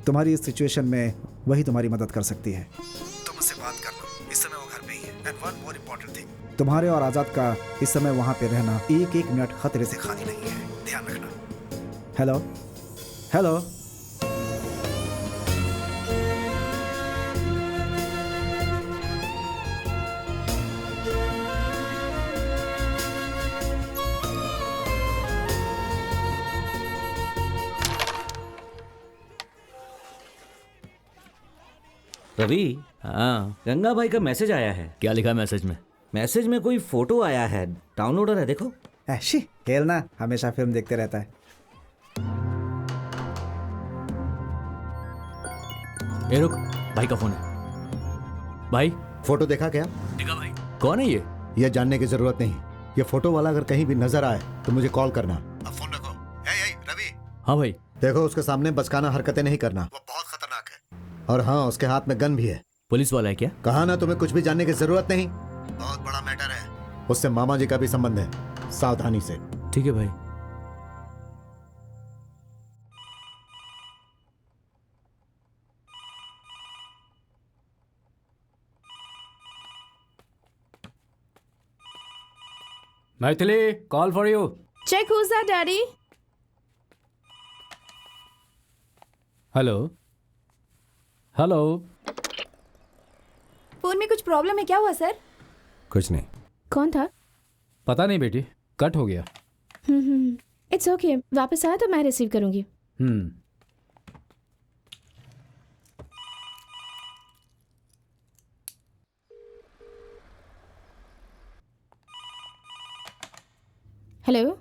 तुम्हारी इस सिचुएशन में वही तुम्हारी मदद कर सकती है। तुम उससे बात कर लो, इस समय वो घर पे ही है। And one more important thing, तुम्हारे और आज़ाद का इस समय वहाँ पे रहना एक मिनट खतरे से खाली नहीं है, ध्यान रखना। Hello hello. रवि, हाँ, गंगा भाई का मैसेज आया है। क्या लिखा मैसेज में? मैसेज में कोई फोटो आया है, डाउनलोडर है, देखो। ऐशी खेलना हमेशा फिल्म देखते रहता है। ए रुक, भाई का फोन है। भाई फोटो देखा क्या? देखा भाई। कौन है ये? यह जानने की जरूरत नहीं। ये फोटो वाला अगर कहीं भी नजर आए तो मुझे कॉल करना। अब फोन रखो। रवि। हाँ भाई। देखो, उसके सामने बचकाना हरकतें नहीं करना, वो बहुत और हाँ, उसके हाथ में गन भी है। पुलिस वाला है क्या? कहा ना, तुम्हें कुछ भी जानने की जरूरत नहीं। बहुत बड़ा मैटर है। उससे मामा जी का भी संबंध है, सावधानी से। ठीक है भाई। Maithili, call for you. Check who's that daddy. Hello hello. Phone में कुछ प्रॉब्लम है, क्या हुआ सर? कुछ नहीं। कौन था? पता नहीं बेटी, कट हो गया। इट्स ओके, वापस आया तो मैं रिसीव करूंगी। Hello,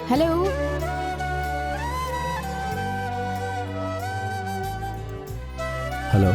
hello, hello.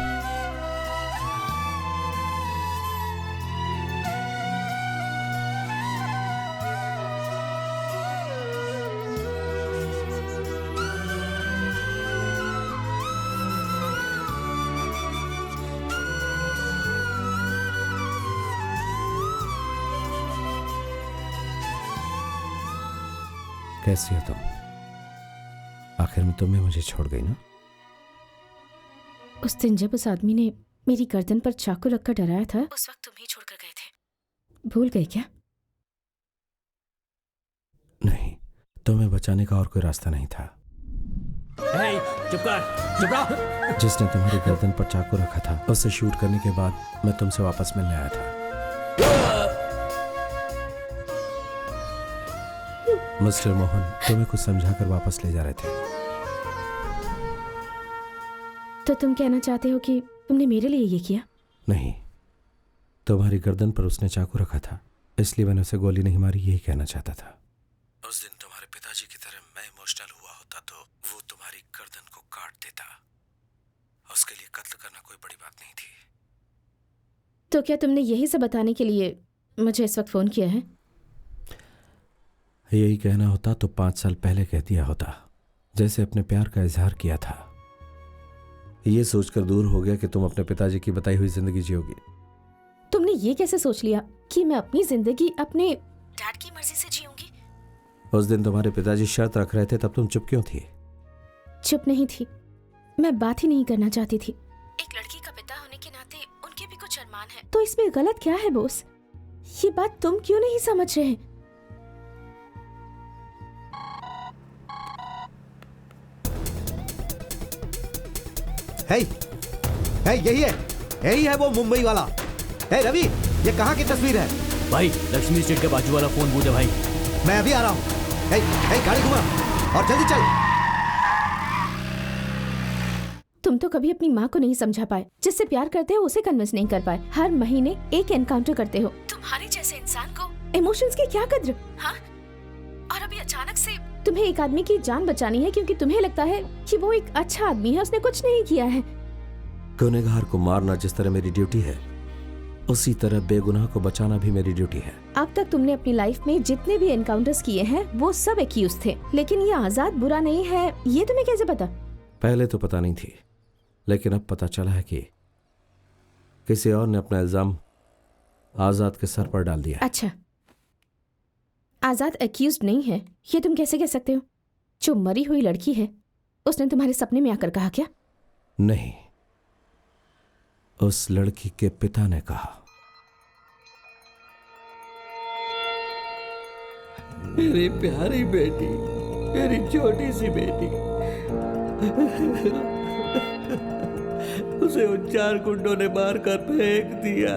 कैसी हो तुम? आखिर में तुम भी मुझे छोड़ गई ना? उस दिन जब उस आदमी ने मेरी गर्दन पर चाकू रखकर डराया था, उस वक्त तुम ही छोड़कर गए थे। भूल गए क्या? नहीं, तुम्हें बचाने का और कोई रास्ता नहीं था। चुप रहो। जिसने तुम्हारी गर्दन पर चाकू रखा था, उससे शूट करने के बाद मैं तुमसे वापस मिलने आया था। मिस्टर मोहन तुम्हें कुछ समझाकर वापस ले जा रहे थे। तो तुम कहना चाहते हो कि तुमने मेरे लिए ये किया? नहीं, तुम्हारी गर्दन पर उसने चाकू रखा था, इसलिए मैंने उसे गोली नहीं मारी, यही कहना चाहता था। उस दिन तुम्हारे पिताजी की तरह मैं इमोशनल हुआ होता तो वो तुम्हारी गर्दन को काट देता। उसके लिए कत्ल करना कोई बड़ी बात नहीं थी। तो क्या तुमने यही सब बताने के लिए मुझे इस वक्त फोन किया है? यही कहना होता तो 5 साल पहले कह दिया होता, जैसे अपने प्यार का इजहार किया था। ये सोचकर दूर हो गया कि तुम अपने पिताजी की बताई हुई जिंदगी जियोगी। तुमने ये कैसे सोच लिया कि मैं अपनी जिंदगी अपने डैड की मर्जी से जीऊंगी? उस दिन तुम्हारे पिताजी शर्त रख रहे थे, तब तुम चुप क्यों थी? चुप नहीं थी, मैं बात ही नहीं करना चाहती थी। एक लड़की का पिता होने के नाते उनके भी कुछ अरमान है, तो इसमें गलत क्या है बॉस? ये बात तुम क्यों नहीं समझ रहे? यही है वो मुंबई वाला। रवि, ये कहाँ की तस्वीर है? भाई, लक्ष्मी स्ट्रीट के बाजू वाला फोन बूथ है भाई। मैं अभी आ रहा हूँ। गाड़ी घुमा और जल्दी चल। तुम तो कभी अपनी माँ को नहीं समझा पाए, जिससे प्यार करते हो उसे कन्विंस नहीं कर पाए। हर महीने एक एनकाउंटर करते हो। तुम्हारे जैसे इंसान को इमोशंस की क्या कद्र? हाँ? और अभी अचानक से तुम्हें एक आदमी की जान बचानी है क्योंकि तुम्हें लगता है कि वो एक अच्छा आदमी है, उसने कुछ नहीं किया है। गुनहगार को मारना जिस तरह मेरी ड्यूटी है, उसी तरह बेगुनाह को बचाना भी मेरी ड्यूटी है। अब तक तुमने अपनी लाइफ में जितने भी एनकाउंटर्स किए हैं वो सब एक्यूज थे, लेकिन ये आजाद बुरा नहीं है, ये तुम्हें कैसे पता? पहले तो पता नहीं थी, लेकिन अब पता चला है कि किसी और ने अपना इल्जाम आजाद के सर पर डाल दिया। अच्छा, आजाद एक्यूज नहीं है, ये तुम कैसे कह सकते हो? जो मरी हुई लड़की है उसने तुम्हारे सपने में आकर कहा क्या? नहीं, उस लड़की के पिता ने कहा। मेरी प्यारी बेटी, मेरी छोटी सी बेटी, उसे उन 4 गुंडों ने मारकर फेंक दिया।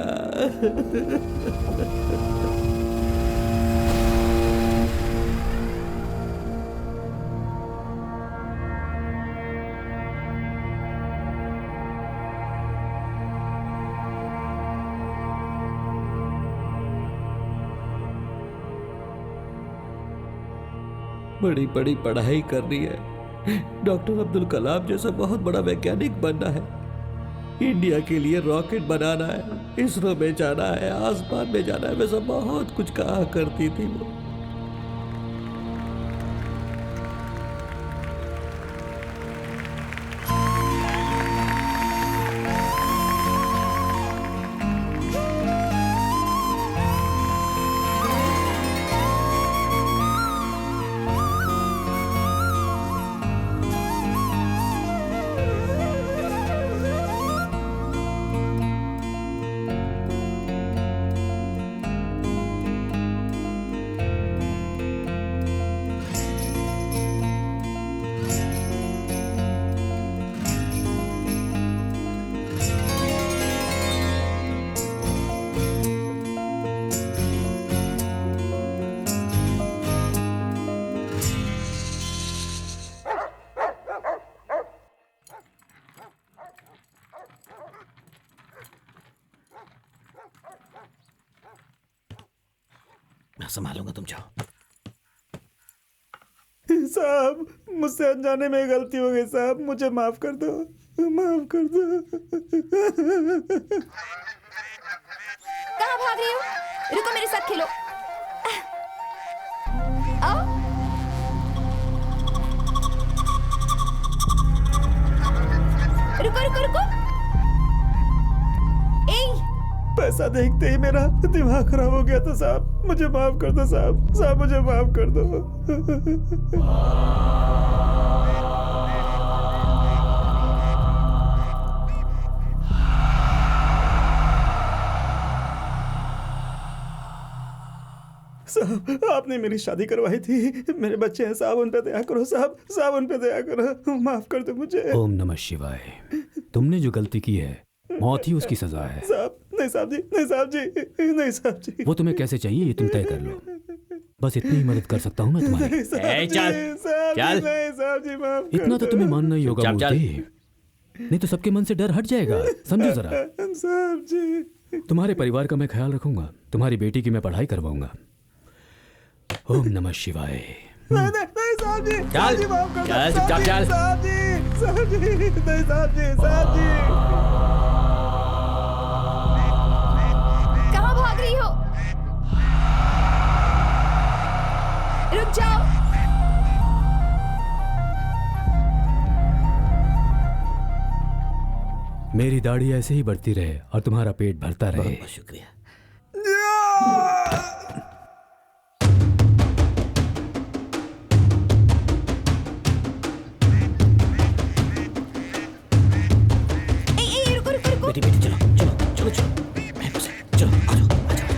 बड़ी बड़ी पढ़ाई करनी है, डॉक्टर अब्दुल कलाम जैसा बहुत बड़ा वैज्ञानिक बनना है, इंडिया के लिए रॉकेट बनाना है, इसरो में जाना है, आसमान में जाना है, वैसा बहुत कुछ कहा करती थी वो। संभालूंगा, तुम जाओ। साहब, मुझसे अनजाने में गलती हो गई साहब, मुझे माफ कर दो, माफ कर दो। कहाँ भाग रही हो? रुको, मेरे साथ खेलो। आओ। रुको रुको रुको। पैसा देखते ही मेरा दिमाग खराब हो गया था साहब, मुझे माफ कर दो साहब, साहब मुझे माफ कर दो। साहब, आपने मेरी शादी करवाई थी, मेरे बच्चे हैं साहब, उन पे दया करो साहब, साहब उन पे दया करो, माफ कर दो मुझे। ओम नमः शिवाय। तुमने जो गलती की है मौत ही उसकी सजा है। साहब, नहीं साहब जी, नहीं साहब जी, नहीं साहब जी। वो तुम्हें कैसे चाहिए ये तुम तय कर लो, बस इतनी ही मदद कर सकता हूँ मैं तुम्हारी। नहीं साहब जी, माफ कर इतना तो दो। तुम्हें मानना ही होगा मूर्ति, नहीं तो सबके मन से डर हट जाएगा, समझो जरा। साहब जी, तुम्हारे परिवार का मैं ख्याल रखूंगा, तुम्हारी बेटी की मैं पढ़ाई करवाऊंगा। ओम नमः शिवाय। नहीं साहब जी, साहब जी माफ कर दो, चल, चुपचाप चल। साहब जी, साहब जी, नहीं साहब जी, साहब जी। कहाँ भाग रही हो? रुक जाओ। मेरी दाढ़ी ऐसे ही बढ़ती रहे और तुम्हारा पेट भरता रहे। बहुत शुक्रिया। रुको रुको रुको। बेटी बेटी चलो चलो चलो चलो, मैं से चलो, आ जाओ आ जाओ।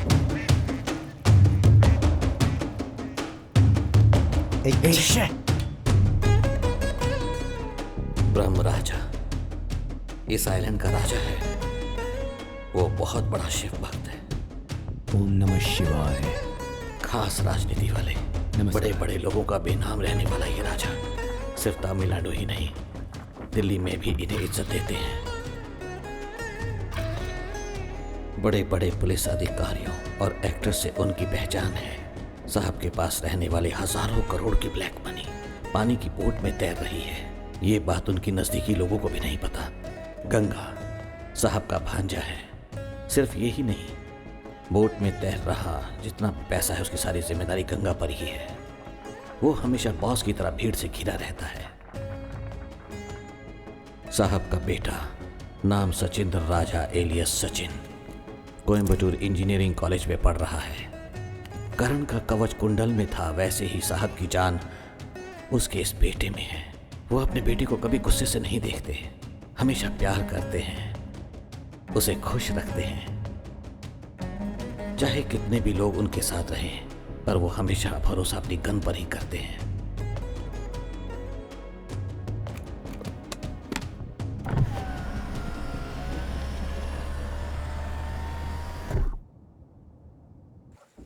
ब्रह्म राजा इस आइलैंड का राजा है, वो बहुत बड़ा शिव भक्त है। ओम नमः शिवाय। खास राजनीति वाले, बड़े बड़े लोगों का बेनाम रहने वाला ये राजा सिर्फ तमिलनाडु ही नहीं, दिल्ली में भी इन्हें इज्जत देते हैं। बड़े बड़े पुलिस अधिकारियों और एक्टर्स से उनकी पहचान है। साहब के पास रहने वाले हजारों करोड़ की ब्लैक मनी पानी की बोट में तैर रही है। ये बात उनकी नजदीकी लोगों को भी नहीं पता। गंगा साहब का भांजा है। सिर्फ यही नहीं, बोट में तैर रहा जितना पैसा है उसकी सारी जिम्मेदारी गंगा पर ही है। वो हमेशा बॉस की तरह भीड़ से घिरा रहता है। साहब का बेटा नाम Sachindra Raja alias Sachin Coimbatore engineering college में पढ़ रहा है। करण का कवच कुंडल में था, वैसे ही साहब की जान उसके इस बेटे में है। वो अपने बेटे को कभी गुस्से से नहीं देखते, हमेशा प्यार करते हैं, उसे खुश रखते हैं। चाहे कितने भी लोग उनके साथ रहें, पर वो हमेशा भरोसा अपनी गन पर ही करते हैं।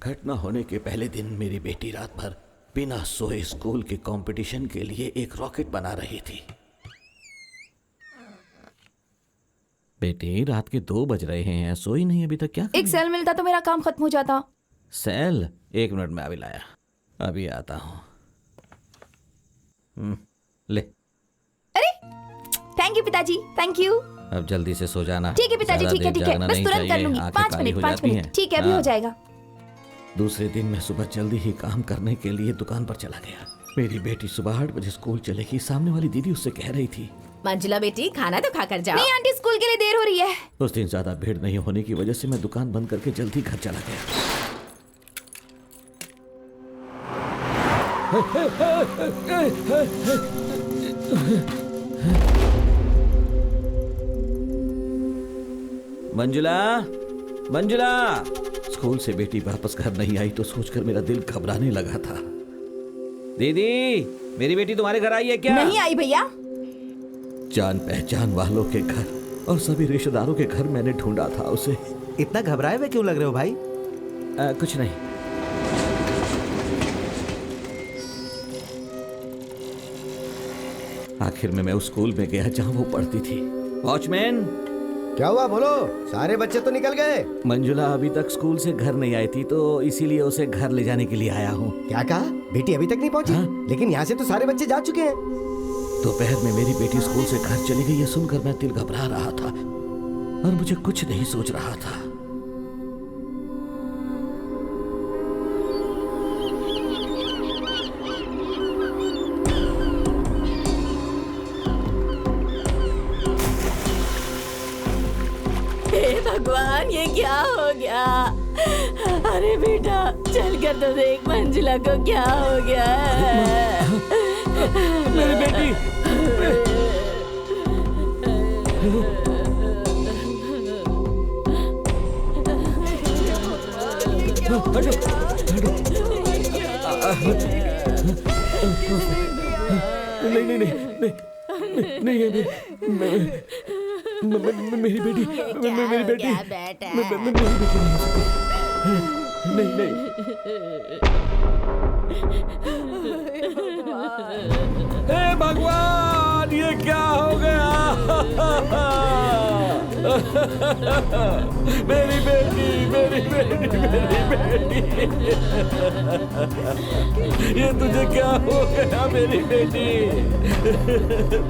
घटना होने के पहले दिन मेरी बेटी रात भर बिना सोए स्कूल के कंपटीशन के लिए एक रॉकेट बना रही थी। बेटी, रात के 2 बज रहे हैं, सोई नहीं अभी तक? क्या एक सेल मिलता तो मेरा काम खत्म हो जाता। सेल? 1 मिनट में अभी लाया, अभी आता हूं। ले। अरे थैंक यू पिताजी, थैंक यू। अब जल्दी से सो जाना। ठीक है पिताजी, ठीक है ठीक है, बस तुरंत कर लूंगी। 5 मिनट, ठीक है, अभी हो जाएगा। दूसरे दिन मैं सुबह जल्दी ही काम करने के लिए दुकान पर चला गया। मेरी बेटी सुबह 8 बजे स्कूल चलेगी। सामने वाली दीदी उससे कह रही थी, मंजुला बेटी खाना तो खा कर जाओ। नहीं आंटी, स्कूल के लिए देर हो रही है। उस दिन ज्यादा भीड़ नहीं होने की वजह से मैं दुकान बंद करके जल्दी घर चला गया। मंजुला, मंजुला। स्कूल से बेटी वापस घर नहीं आई तो सोचकर मेरा दिल घबराने लगा था। दीदी, मेरी बेटी तुम्हारे घर आई है क्या? नहीं आई भैया। जान पहचान वालों के घर और सभी रिश्तेदारों के घर मैंने ढूंढा था उसे। इतना घबराए हुए क्यों लग रहे हो भाई? कुछ नहीं। आखिर में मैं उस स्कूल में गया जहां वो पढ़ती थी। वॉचमैन, क्या हुआ बोलो? सारे बच्चे तो निकल गए। मंजुला अभी तक स्कूल से घर नहीं आई थी, तो इसीलिए उसे घर ले जाने के लिए आया हूँ। क्या कहा? बेटी अभी तक नहीं पहुंची? हाँ? लेकिन यहाँ से तो सारे बच्चे जा चुके हैं। दोपहर में मेरी बेटी स्कूल से घर चली गई, ये सुनकर मैं दिल घबरा रहा था और मुझे कुछ नहीं सोच रहा था। हे भगवान, ये क्या हो गया? अरे बेटा चल कर तो देख मंजुला को क्या हो गया है। मेरी बेटी। नहीं नहीं नहीं नहीं नहीं, मेरी बेटी, मेरी बेटी, मेरी बेटी नहीं नहीं। हे भगवान, ये क्या हो गया? मेरी बेटी, मेरी बेटी, मेरी बेटी, ये तुझे क्या हो गया मेरी बेटी?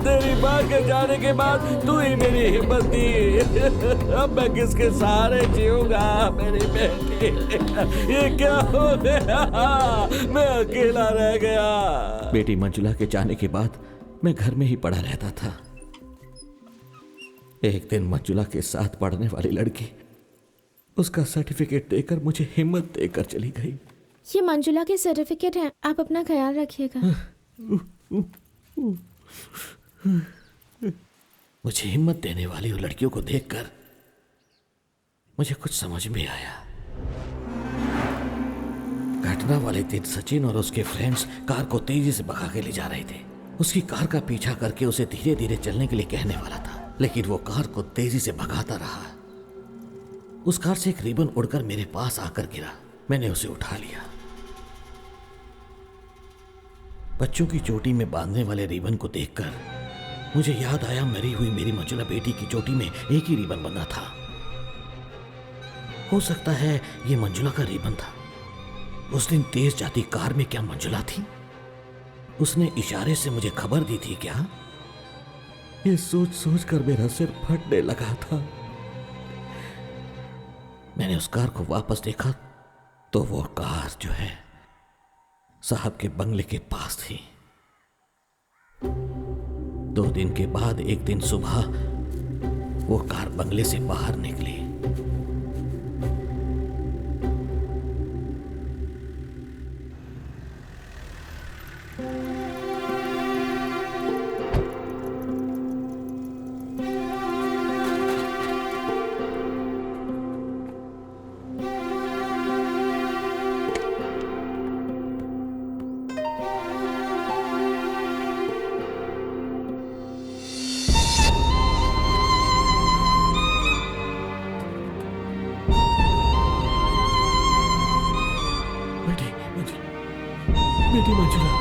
तेरी माँ के जाने के बाद तू ही मेरी हिम्मत दी। अब मैं किसके सहारे जीऊंगा मेरी बेटी? ये क्या हो गया? मैं अकेला रह गया। बेटी मंजुला के जाने के बाद मैं घर में ही पड़ा रहता था। एक दिन मंजुला के साथ पढ़ने वाली लड़की उसका सर्टिफिकेट देकर मुझे हिम्मत देकर चली गई। ये मंजुला के सर्टिफिकेट है, आप अपना ख्याल रखिएगा। मुझे हिम्मत देने वाली उन लड़कियों को देखकर मुझे कुछ समझ में आया। घटना वाले दिन सचिन और उसके फ्रेंड्स कार को तेजी से भगा के ले जा रहे थे। उसकी कार का पीछा करके उसे धीरे धीरे चलने के लिए कहने वाला था, लेकिन वो कार को तेजी से भगाता रहा। उस कार से एक रिबन उड़कर मेरे पास आकर गिरा। मैंने उसे उठा लिया। बच्चों की चोटी में बांधने वाले रिबन को देखकर मुझे याद आया, मरी हुई मेरी मंजुला बेटी की चोटी में एक ही रिबन बंधा था। हो सकता है ये मंजुला का रिबन था। उस दिन तेज जाती कार में क्या मंजुला थी? उसने इशारे से मुझे खबर दी थी क्या? ये सोच सोच कर मेरा सिर फटने लगा था। मैंने उस कार को वापस देखा तो वो कार जो है साहब के बंगले के पास थी। 2 दिन के बाद एक दिन सुबह वो कार बंगले से बाहर निकली। बेटी मंजुला,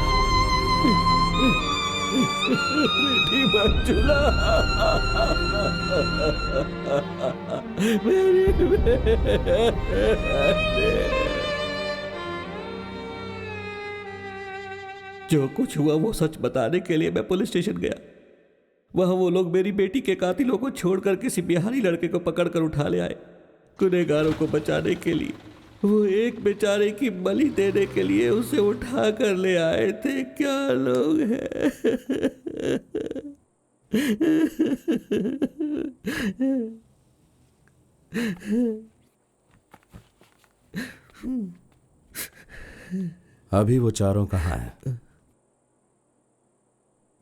बेटी मंजुला, मेरी जो कुछ हुआ वो सच बताने के लिए मैं पुलिस स्टेशन गया। वहां वो लोग मेरी बेटी के कातिलों को छोड़कर किसी बिहारी लड़के को पकड़कर उठा ले आए। गुनहगारों को बचाने के लिए वो एक बेचारे की बलि देने के लिए उसे उठा कर ले आए थे। क्या लोग हैं। अभी वो चारों कहाँ हैं?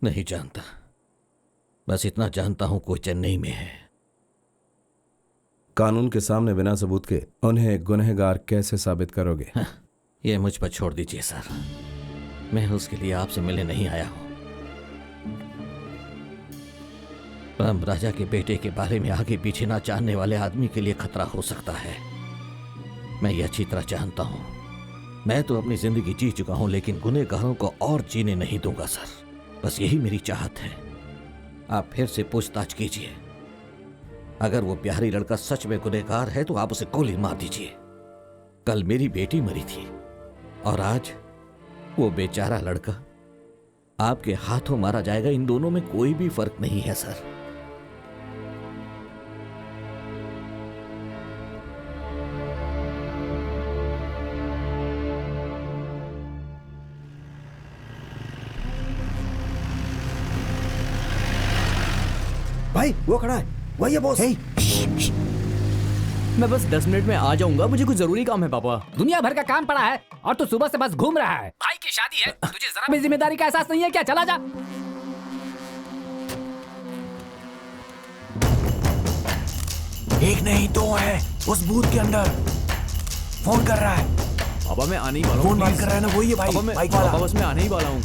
नहीं जानता, बस इतना जानता हूं कोई चेन्नई में है। कानून के सामने बिना सबूत के उन्हें एक गुनहगार कैसे साबित करोगे? हाँ, ये मुझ पर छोड़ दीजिए सर। मैं उसके लिए आपसे मिलने नहीं आया हूं। राम राजा के बेटे के बारे में आगे पीछे ना जानने वाले आदमी के लिए खतरा हो सकता है। मैं ये अच्छी तरह जानता हूं। मैं तो अपनी जिंदगी जी चुका हूं, लेकिन गुनहगारों को और जीने नहीं दूंगा सर। बस यही मेरी चाहत है। आप फिर से पूछताछ कीजिए। अगर वो बिहारी लड़का सच में गुनहगार है तो आप उसे गोली मार दीजिए। कल मेरी बेटी मरी थी और आज वो बेचारा लड़का आपके हाथों मारा जाएगा। इन दोनों में कोई भी फर्क नहीं है सर। भाई वो खड़ा है, वही है बॉस। मैं बस 10 मिनट में आ जाऊंगा, मुझे कुछ जरूरी काम है पापा। दुनिया भर का काम पड़ा है और तू सुबह से बस घूम रहा है। भाई की शादी है, तुझे जरा भी जिम्मेदारी का एहसास नहीं है क्या? चला जा। एक नहीं दो है उस बूथ के अंदर। फोन कर रहा है। पापा मैं आने ही वाला हूँ। फोन बात कर रहा है ना, वही है भाई। पापा बस मैं आने ही वाला हूँ।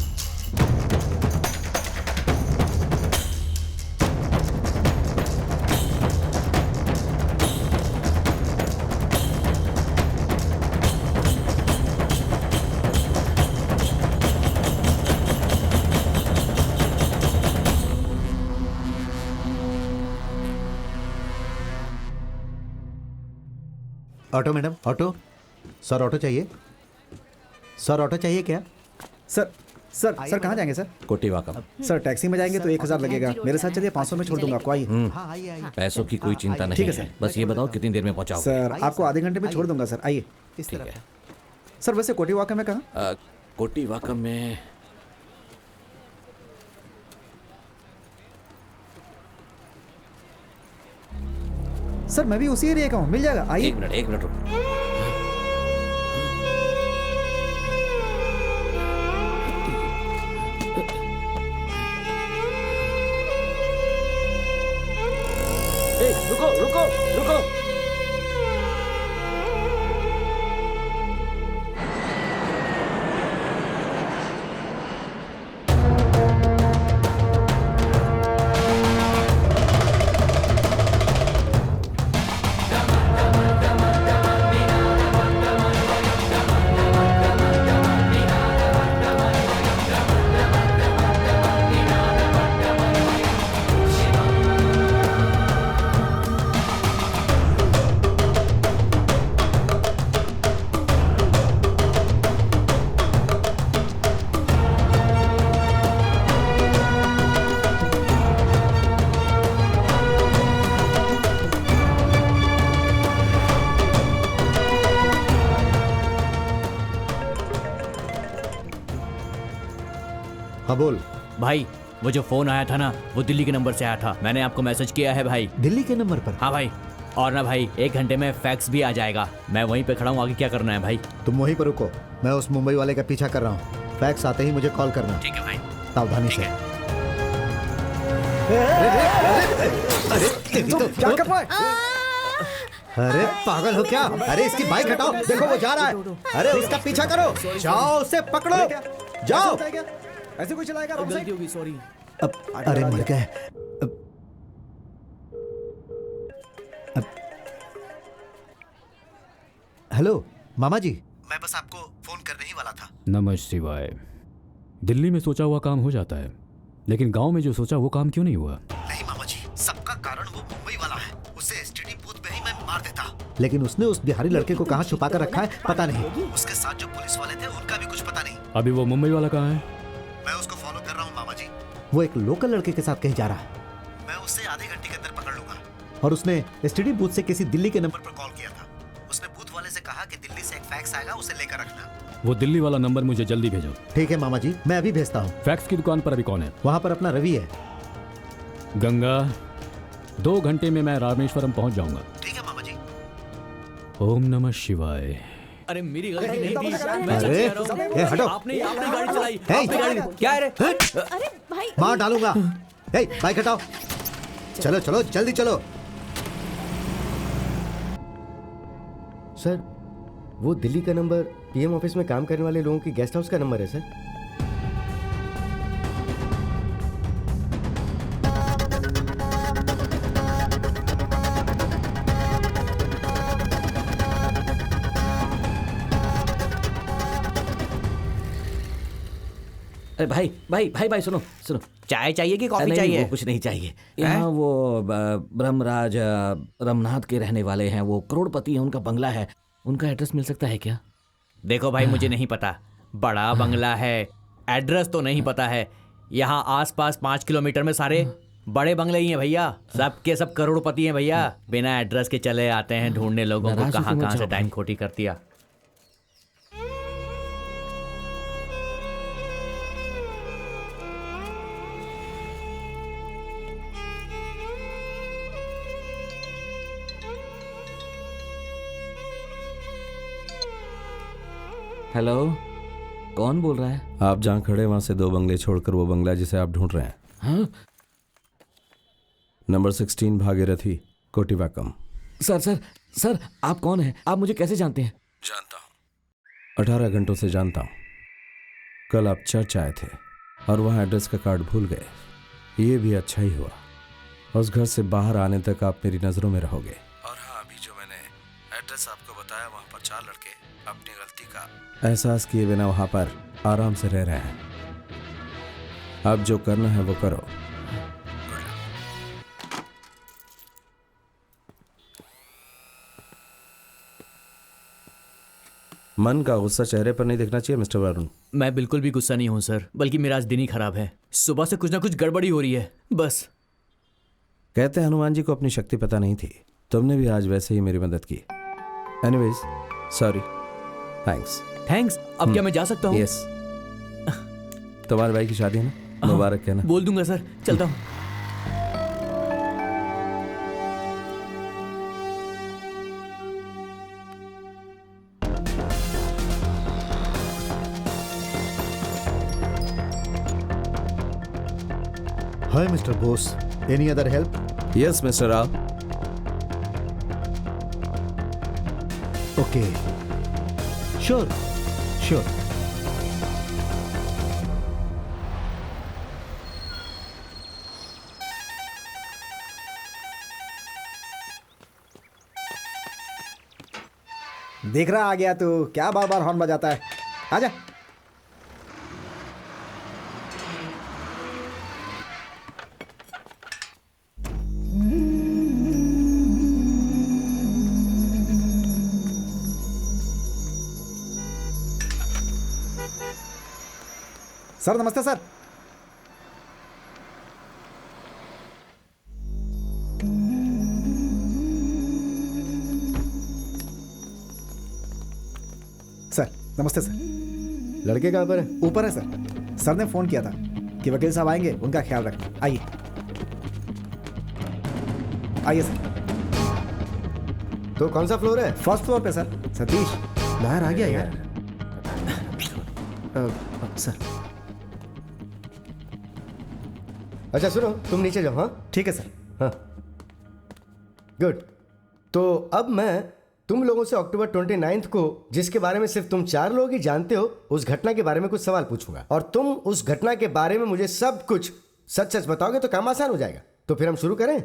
Auto madam, auto. Sir auto चाहिए? सर ऑटो चाहिए क्या? सर सर सर कहाँ जाएंगे सर? कोटीवाकम। सर टैक्सी में जाएंगे तो 1000 लगेगा। मेरे साथ चलिए, 500 में छोड़ दूंगा आपको। आइए। पैसों की कोई चिंता नहीं ठीक है है। सर। बस ये बताओ कितनी देर में पहुंचाओगे? सर आपको आधे घंटे में छोड़ दूंगा सर। आइए। ठीक है। सर वैसे कोटीवाकम में कहाँ? कोटीवाकम में सर मैं भी उसी एरिया का हूँ, मिल जाएगा। आइए। एक मिनट रुको। रुको रुको रुको। हाँ बोल भाई वो जो फोन आया था ना, वो दिल्ली के नंबर से आया था। मैंने आपको मैसेज किया है भाई। दिल्ली के नंबर पर? हाँ भाई। और ना भाई 1 घंटे में फैक्स भी आ जाएगा। मैं वहीं पे खड़ा हूँ, आगे क्या करना है भाई? तुम वहीं पर रुको, मैं उस मुंबई वाले का पीछा कर रहा हूँ। फैक्स आते ही मुझे कॉल करना। ठीक है भाई। सावधानी से। क्या कर रहा है? अरे पागल हो क्या? अरे इसकी बाइक हटाओ, देखो वो जा रहा है। अरे उसका पीछा करो, जाओ उसे पकड़ो, जाओ। ऐसे कोई चलाएगा? गलती होगी, सॉरी। अरे मर गए। हेलो मामा जी, मैं बस आपको फोन करने ही वाला था। नमः शिवाय। दिल्ली में सोचा हुआ काम हो जाता है, लेकिन गांव में जो सोचा वो काम क्यों नहीं हुआ? नहीं मामा जी, सबका कारण वो मुंबई वाला है। उसे एसटीडी बूथ में ही मैं मार देता, लेकिन उसने उस बिहारी लड़के को कहाँ छुपा कर रखा है पता नहीं। उसके साथ जो पुलिस वाले थे उनका भी कुछ पता नहीं। अभी वो मुंबई वाला कहाँ है? मैं उसको फॉलो कर रहा हूँ मामा जी। वो एक लोकल लड़के के साथ कहीं जा रहा है। मैं उसे आधे घंटे के अंदर पकड़ लूंगा। और उसने एसटीडी बूथ से किसी दिल्ली के नंबर पर कॉल किया था। उसने बूथ वाले से कहा कि दिल्ली से एक फैक्स आएगा, उसे लेकर रखना। वो दिल्ली वाला नंबर मुझे जल्दी भेजो। ठीक है मामा जी, मैं अभी भेजता हूँ। फैक्स की दुकान पर अभी कौन है? वहाँ पर अपना रवि है। गंगा, 2 घंटे में मैं रामेश्वरम पहुंच जाऊंगा। ठीक है मामा जी। ओम नमः शिवाय। अरे मेरी गलती नहीं थी। अरे हटो, आपने गाड़ी चलाई। क्या है रे? अरे भाई मार डालूंगा। बाइक हटाओ, चलो चलो जल्दी चलो। सर वो दिल्ली का नंबर पीएम ऑफिस में काम करने वाले लोगों की गेस्ट हाउस का नंबर है सर। अरे भाई भाई भाई भाई सुनो सुनो, चाय चाहिए कि कॉफी नहीं, चाहिए? वो कुछ नहीं चाहिए। यहाँ वो ब्रह्मराज रमनाथ के रहने वाले हैं, वो करोड़पति हैं, उनका बंगला है, उनका एड्रेस मिल सकता है क्या? देखो भाई, मुझे नहीं पता, बड़ा बंगला है, एड्रेस तो नहीं पता है। यहाँ आसपास 5 किलोमीटर में सारे बड़े बंगले ही हैं भैया, सब के सब करोड़पति हैं भैया। बिना एड्रेस के चले आते हैं ढूंढने लोगों को, कहाँ कहाँ से टाइम खोटी कर दिया। हेलो, कौन बोल रहा है? आप जहाँ खड़े वहां से 2 बंगले छोड़कर वो बंगला जिसे आप ढूंढ रहे हैं। हाँ? नंबर 16 भागीरथी कोटिवाकम। सर, आप कौन हैं? आप मुझे कैसे जानते हैं? जानता हूँ, 18 घंटों से जानता हूँ। कल आप चर्च आए थे और वहाँ एड्रेस का कार्ड भूल गए। ये भी अच्छा ही हुआ, उस घर से बाहर आने तक आप मेरी नज़रों में रहोगे। और हाँ, अभी जो मैंने एड्रेस आपको बताया, वहाँ पर 4 लड़के अपनी गलती का एहसास किए बिना वहाँ पर आराम से रह रहे हैं। अब जो करना है वो करो। मन का गुस्सा चेहरे पर नहीं दिखना चाहिए मिस्टर वरुण। मैं बिल्कुल भी गुस्सा नहीं हूँ सर, बल्कि मेरा आज दिन ही खराब है। सुबह से कुछ ना कुछ गड़बड़ी हो रही है बस। कहते हैं हनुमान जी को अपनी शक्ति पता नहीं थी, तुमने भी आज वैसे ही मेरी मदद की। Anyways, sorry, thanks. अब क्या मैं जा सकता हूँ? यस। तुम्हारे भाई की शादी है ना, मुबारक कहना। बोल दूंगा सर, चलता हूँ। हाय mister Bose, any other help? Yes mister Rao. Okay, sure. देख रहा आ गया तू, क्या बार बार हॉर्न बजाता है? आजा। सर नमस्ते सर। सर नमस्ते सर। लड़के कहाँ पर है? ऊपर है सर। सर ने फोन किया था कि वकील साहब आएंगे, उनका ख्याल रखना। आइए आइए सर। तो कौन सा फ्लोर है? फर्स्ट फ्लोर पे सर। सतीश बाहर आ गया यार। सर अच्छा सुनो, तुम नीचे जाओ। हाँ ठीक है सर। हाँ गुड। तो अब मैं तुम लोगों से अक्टूबर 29 को, जिसके बारे में सिर्फ तुम 4 लोग ही जानते हो, उस घटना के बारे में कुछ सवाल पूछूंगा और तुम उस घटना के बारे में मुझे सब कुछ सच सच बताओगे तो काम आसान हो जाएगा। तो फिर हम शुरू करें?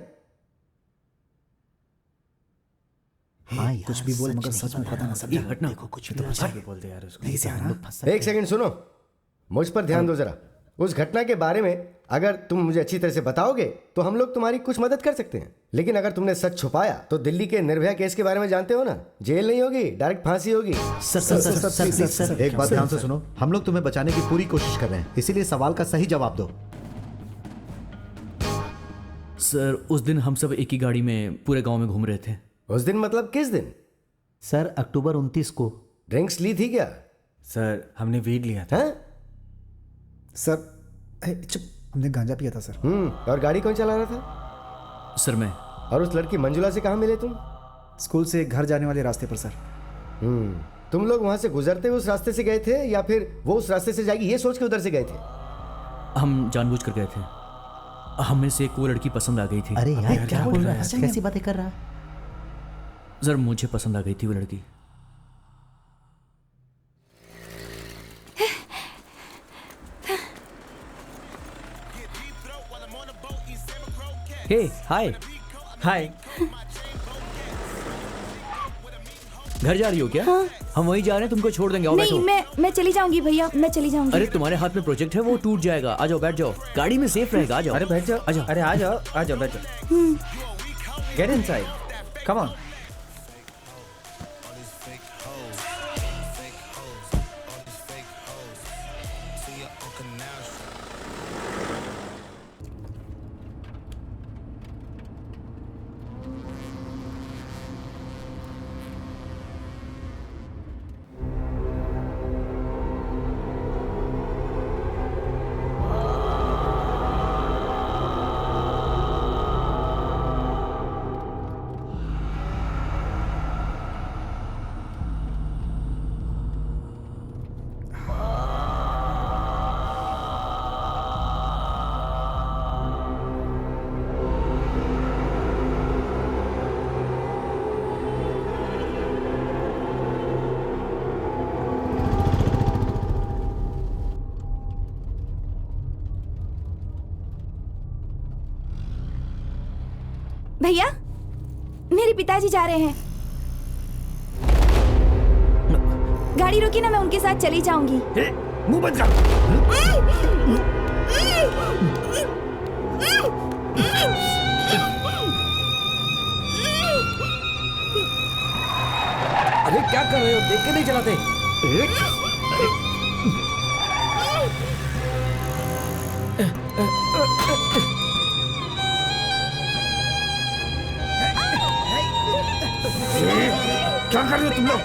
हाँ कुछ भी बोल, मगर सच में पता ना सब। ये घटना देखो कुछ भी तो बोलते यार उसको। नहीं से आ रहा। एक सेकंड सुनो, मुझ पर ध्यान दो जरा। उस घटना के बारे में अगर तुम मुझे अच्छी तरह से बताओगे तो हम लोग तुम्हारी कुछ मदद कर सकते हैं। लेकिन अगर तुमने सच छुपाया तो दिल्ली के निर्भया केस के बारे में जानते हो ना, जेल नहीं होगी, डायरेक्ट फांसी होगी। सर एक बात ध्यान से सुनो, हम लोग तुम्हें बचाने की पूरी कोशिश कर रहे हैं, इसीलिए सवाल का सही जवाब दो। सर उस दिन हम सब एक ही गाड़ी में पूरे गांव में घूम रहे थे। उस दिन मतलब किस दिन? सर अक्टूबर 29 को। ड्रिंक्स ली थी क्या? सर हमने वीड लिया था। सर चुप, हमने गांजा पिया था सर। और गाड़ी कौन चला रहा था? सर मैं। और उस लड़की मंजुला से कहाँ मिले तुम? स्कूल से घर जाने वाले रास्ते पर सर। तुम लोग वहां से गुजरते हुए उस रास्ते से गए थे या फिर वो उस रास्ते से जाएगी ये सोच के उधर से गए थे? हम जानबूझ कर गए थे। हमें से एक वो लड़की पसंद आ गई थी। अरे यार क्या बोल रहा है, कैसी बातें कर रहा है? सर मुझे पसंद आ गई थी वो लड़की। हे हाय हाय। घर जा रही हो क्या? हाँ। हम वहीं जा रहे हैं, तुमको छोड़ देंगे। आओ नहीं, बैठो। मैं चली जाऊंगी भैया, मैं चली जाऊंगी। अरे तुम्हारे हाथ में प्रोजेक्ट है, वो टूट जाएगा। आ जाओ, बैठ जाओ, गाड़ी में सेफ रहेगा। आ जाओ। अरे बैठ जाओ, आ जाओ। अरे आ जाओ, आ जाओ, बैठ जाओ। Get inside, come on. भैया, मेरे पिताजी जा रहे हैं। गाड़ी रोकी ना, मैं उनके साथ चली जाऊंगी। मुंह बंद कर। अरे क्या कर रहे हो? देख के नहीं चलाते? क्या कर रहे हो तुम लोग?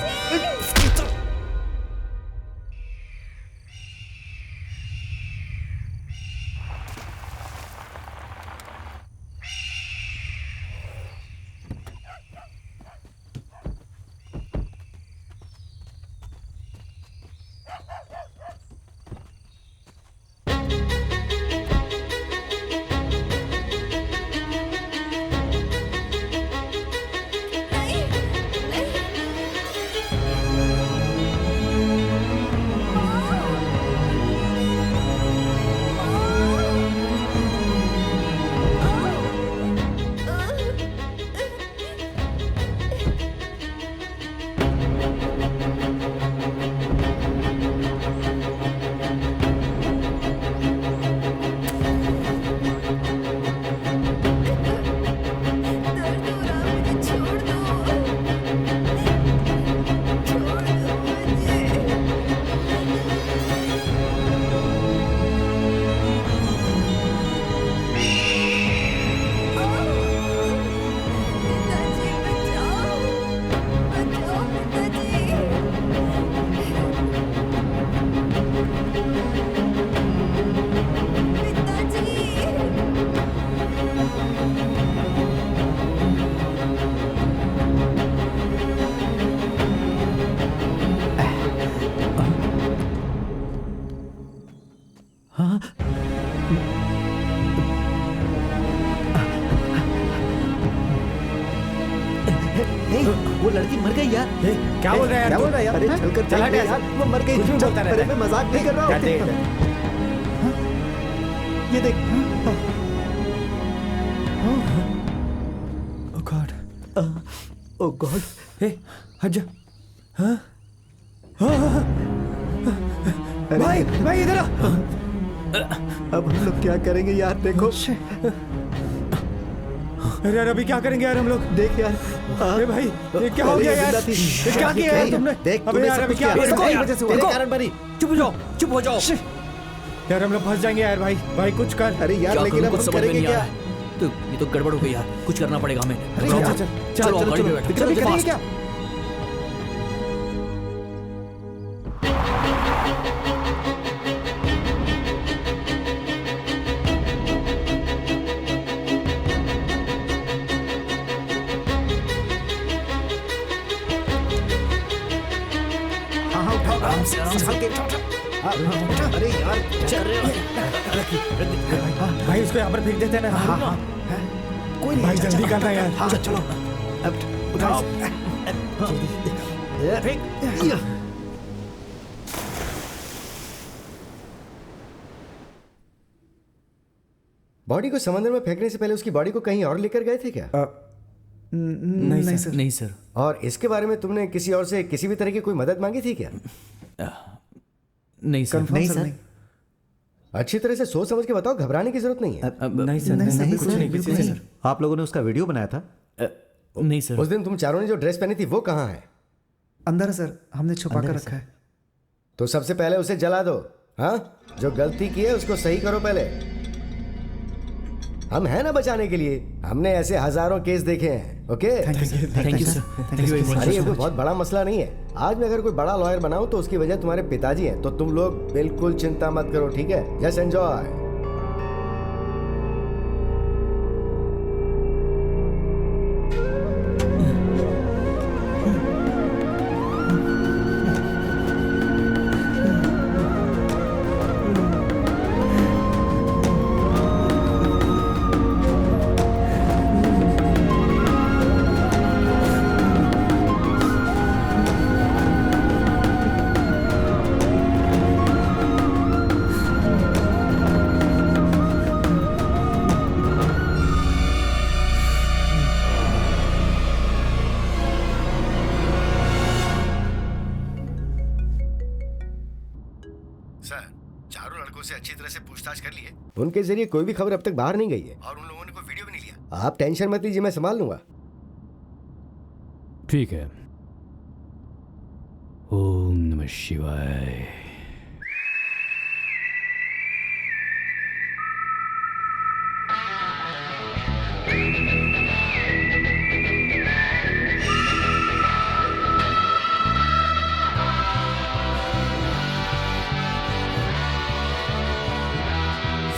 वो लड़की मर गई यार। क्या बोल रहा है यार? क्या बोल रहा है यार? अरे चलकर चला चल यार, वो मर गई। कुछ भी बोलता रहता अरे है। मैं मजाक नहीं कर रहा हूँ। ये देख। ओह गॉड, ओह गॉड। हे हट जा। भाई भाई इधर आ। अब हम लोग क्या करेंगे यार? देखो। अरे यार अभी क्या करेंगे यार हम लोग? देख यार। अरे भाई ये क्या हो गया यार? ये क्या किया यार तुमने? देख, अबे यार अभी क्या? तेरी वजह से हुआ। तेरे कारण बनी। चुप हो जाओ, चुप हो जाओ। यार हम लोग फंस जाएंगे यार। भाई भाई कुछ कर। अरे यार क्या लेकिन करूं, अब कुछ हम समझ में करेंगे नहीं आ क्या? रहा है। तो ये तो गड़बड़ हो गई यार, कुछ करना पड़ेगा हमें। अरे चलो, चल चलो, चल चलो, चल गाड़ी में चलो बैठो। चलो करेंगे क्या? आराम से संभाल के। अरे यार चल रहे हो। भाई उसको यहाँ पर फेंक देते हैं ना। हाँ हाँ। कोई नहीं भाई जल्दी करना यार। हाँ चलो। अब उठाओ। बॉडी को समंदर में फेंकने से पहले उसकी बॉडी को कहीं और लेकर गए थे क्या? नहीं सर। नहीं सर। और इसके बारे में तुमने किसी और से किसी भी तरह की कोई मदद मांगी थी क्या? नहीं सर। नहीं सर। अच्छी तरह से सोच समझ के बताओ, घबराने की जरूरत नहीं है। नहीं सर, नहीं कुछ नहीं, कुछ नहीं सर। आप लोगों ने उसका वीडियो बनाया था? नहीं सर। उस दिन तुम चारों ने जो ड्रेस पहनी थी वो कहाँ है? अंदर है सर, हमने छुपा कर रखा है। तो सबसे पहले उसे जला दो। हाँ, जो गलती की है उसको सही करो पहले। हम हैं ना बचाने के लिए, हमने ऐसे हजारों केस देखे हैं। Okay, thank you sir. अरे ये कोई बहुत बड़ा मसला नहीं है। आज मैं अगर कोई बड़ा लॉयर बनाऊं तो उसकी वजह तुम्हारे पिताजी हैं। तो तुम लोग बिल्कुल चिंता मत करो, ठीक है? Just enjoy. उनके जरिए कोई भी खबर अब तक बाहर नहीं गई है और उन लोगों ने कोई वीडियो भी नहीं लिया। आप टेंशन मत लीजिए, मैं संभाल लूंगा। ठीक है। ओम नमः शिवाय।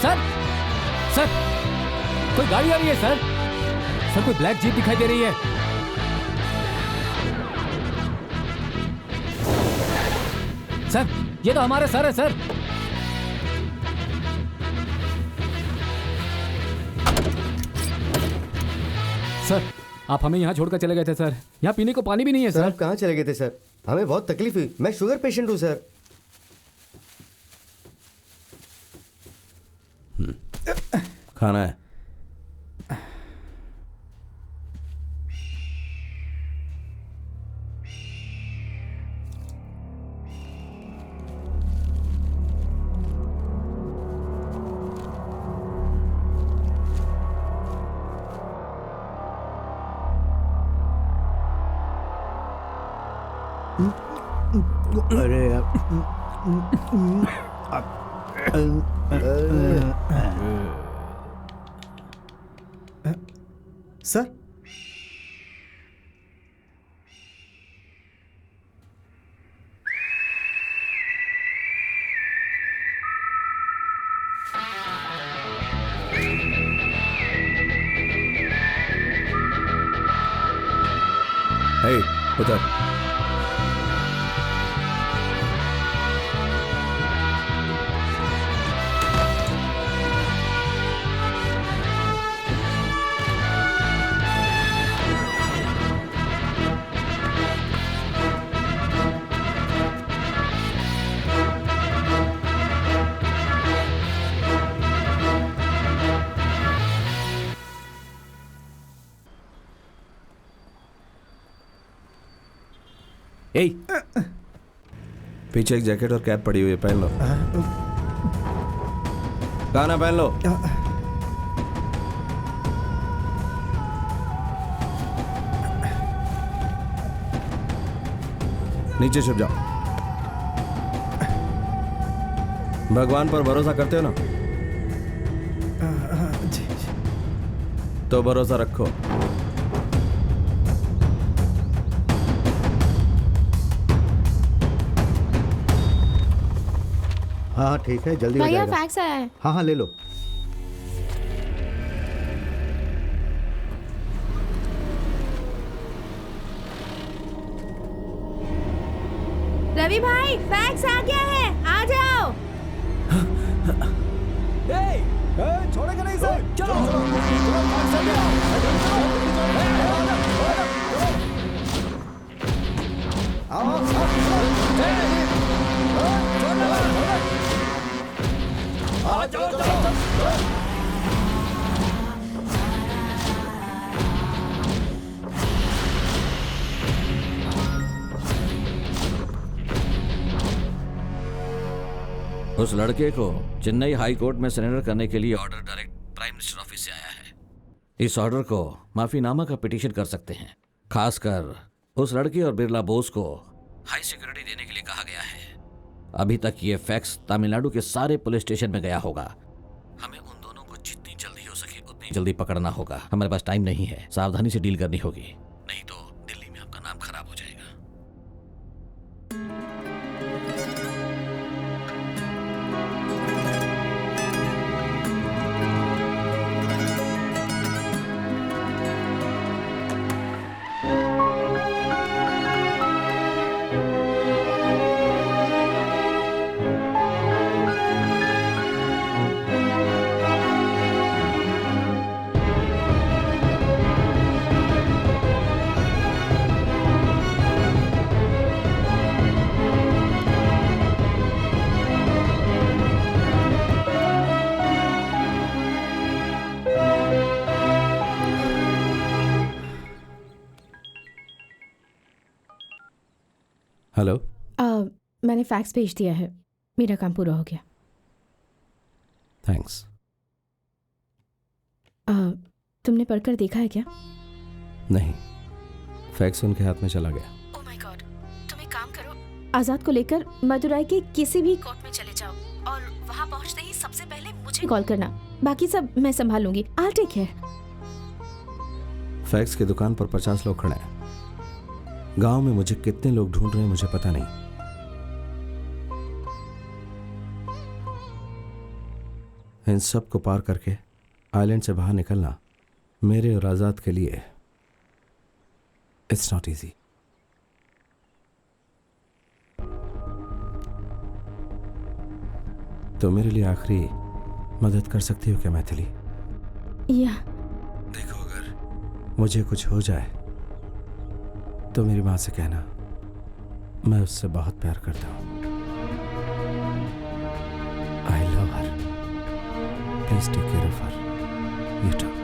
सर, सर, कोई गाड़ी आ रही है सर। सर, कोई ब्लैक जीप दिखाई दे रही है। सर, ये तो हमारे सर है सर। सर, आप हमें यहाँ छोड़कर चले गए थे सर। यहाँ पीने को पानी भी नहीं है सर। आप कहाँ चले गए थे सर? हमें बहुत तकलीफ हुई। मैं शुगर पेशेंट हूँ सर। खाना है। अरे सर, हे, उधर। पीछे एक जैकेट और कैप पड़ी हुई है, पहन लो। गाना पहन लो। नीचे छुप जाओ। भगवान पर भरोसा करते हो ना? जी। तो भरोसा रखो। हाँ ठीक है, जल्दी हो भैया जाएगा। फैक्स आया है। हाँ हाँ ले लो। रवि भाई, फैक्स आ गया है, आ जाओ। छोड़ेगा नहीं सर। चलो उस लड़के को चेन्नई हाई कोर्ट में सरेंडर करने के लिए order direct prime minister office से आया है। इस ऑर्डर को माफीनामा का पिटीशन कर सकते हैं। खासकर उस लड़के और बिरला बोस को हाई सिक्योरिटी देने के लिए कहा गया है। अभी तक ये फैक्स तमिलनाडु के सारे पुलिस स्टेशन में गया होगा। हमें उन दोनों को जितनी जल्दी हो सके उतनी जल्दी पकड़ना होगा। हमारे पास टाइम नहीं है, सावधानी से डील करनी होगी, नहीं तो दिल्ली में आपका नाम खराब हो जाएगा। हेलो। मैंने फैक्स भेज दिया है, मेरा काम पूरा हो गया। थैंक्स। तुमने पढ़कर देखा है क्या? नहीं, फैक्स उनके हाथ में चला गया। ओह माय गॉड, तुम एक काम करो, आजाद को लेकर मदुराई के किसी भी कोर्ट में चले जाओ और वहां पहुंचते ही सबसे पहले मुझे कॉल करना। बाकी सब मैं संभाल लूंगी। I take care. फैक्स की दुकान पर 50 लोग खड़े हैं। गांव में मुझे कितने लोग ढूंढ रहे हैं मुझे पता नहीं। इन सब को पार करके आइलैंड से बाहर निकलना मेरे और आजाद के लिए इट्स नॉट इजी। तो मेरे लिए आखिरी मदद कर सकती हो क्या मैथिली? या देखो, अगर मुझे कुछ हो जाए तो मेरी माँ से कहना मैं उससे बहुत प्यार करता हूँ। I love her. Please take care of her. You too.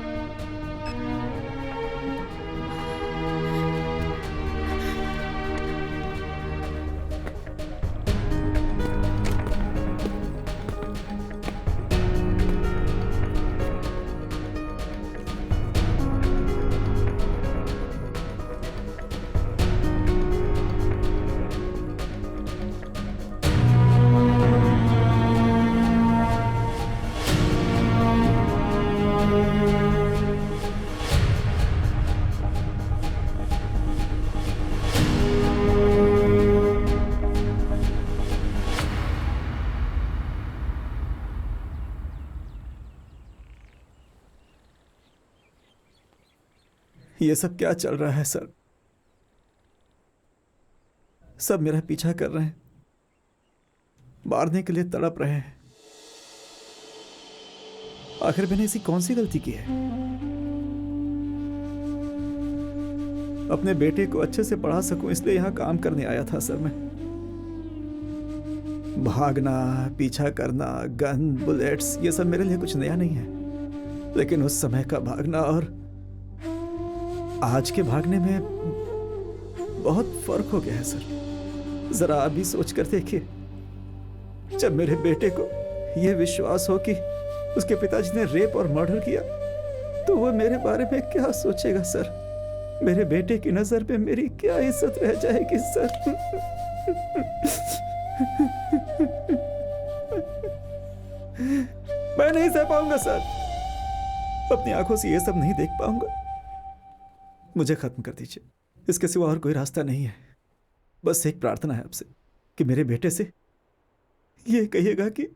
ये सब क्या चल रहा है सर? सब मेरा पीछा कर रहे हैं, मारने के लिए तड़प रहे हैं। आखिर मैंने ऐसी कौन सी गलती की है? अपने बेटे को अच्छे से पढ़ा सकूं इसलिए यहां काम करने आया था सर। मैं भागना, पीछा करना, गन, बुलेट्स, ये सब मेरे लिए कुछ नया नहीं है। लेकिन उस समय का भागना और आज के भागने में बहुत फर्क हो गया है सर। जरा आप भी सोच कर देखिए, जब मेरे बेटे को यह विश्वास हो कि उसके पिताजी ने रेप और मर्डर किया तो वो मेरे बारे में क्या सोचेगा सर? मेरे बेटे की नजर में मेरी क्या इज्जत रह जाएगी सर? मैं नहीं सह पाऊंगा सर, अपनी आंखों से ये सब नहीं देख पाऊंगा। मुझे खत्म कर दीजिए, इसके सिवा और कोई रास्ता नहीं है। बस एक प्रार्थना है आपसे कि मेरे बेटे से ये कहिएगा कि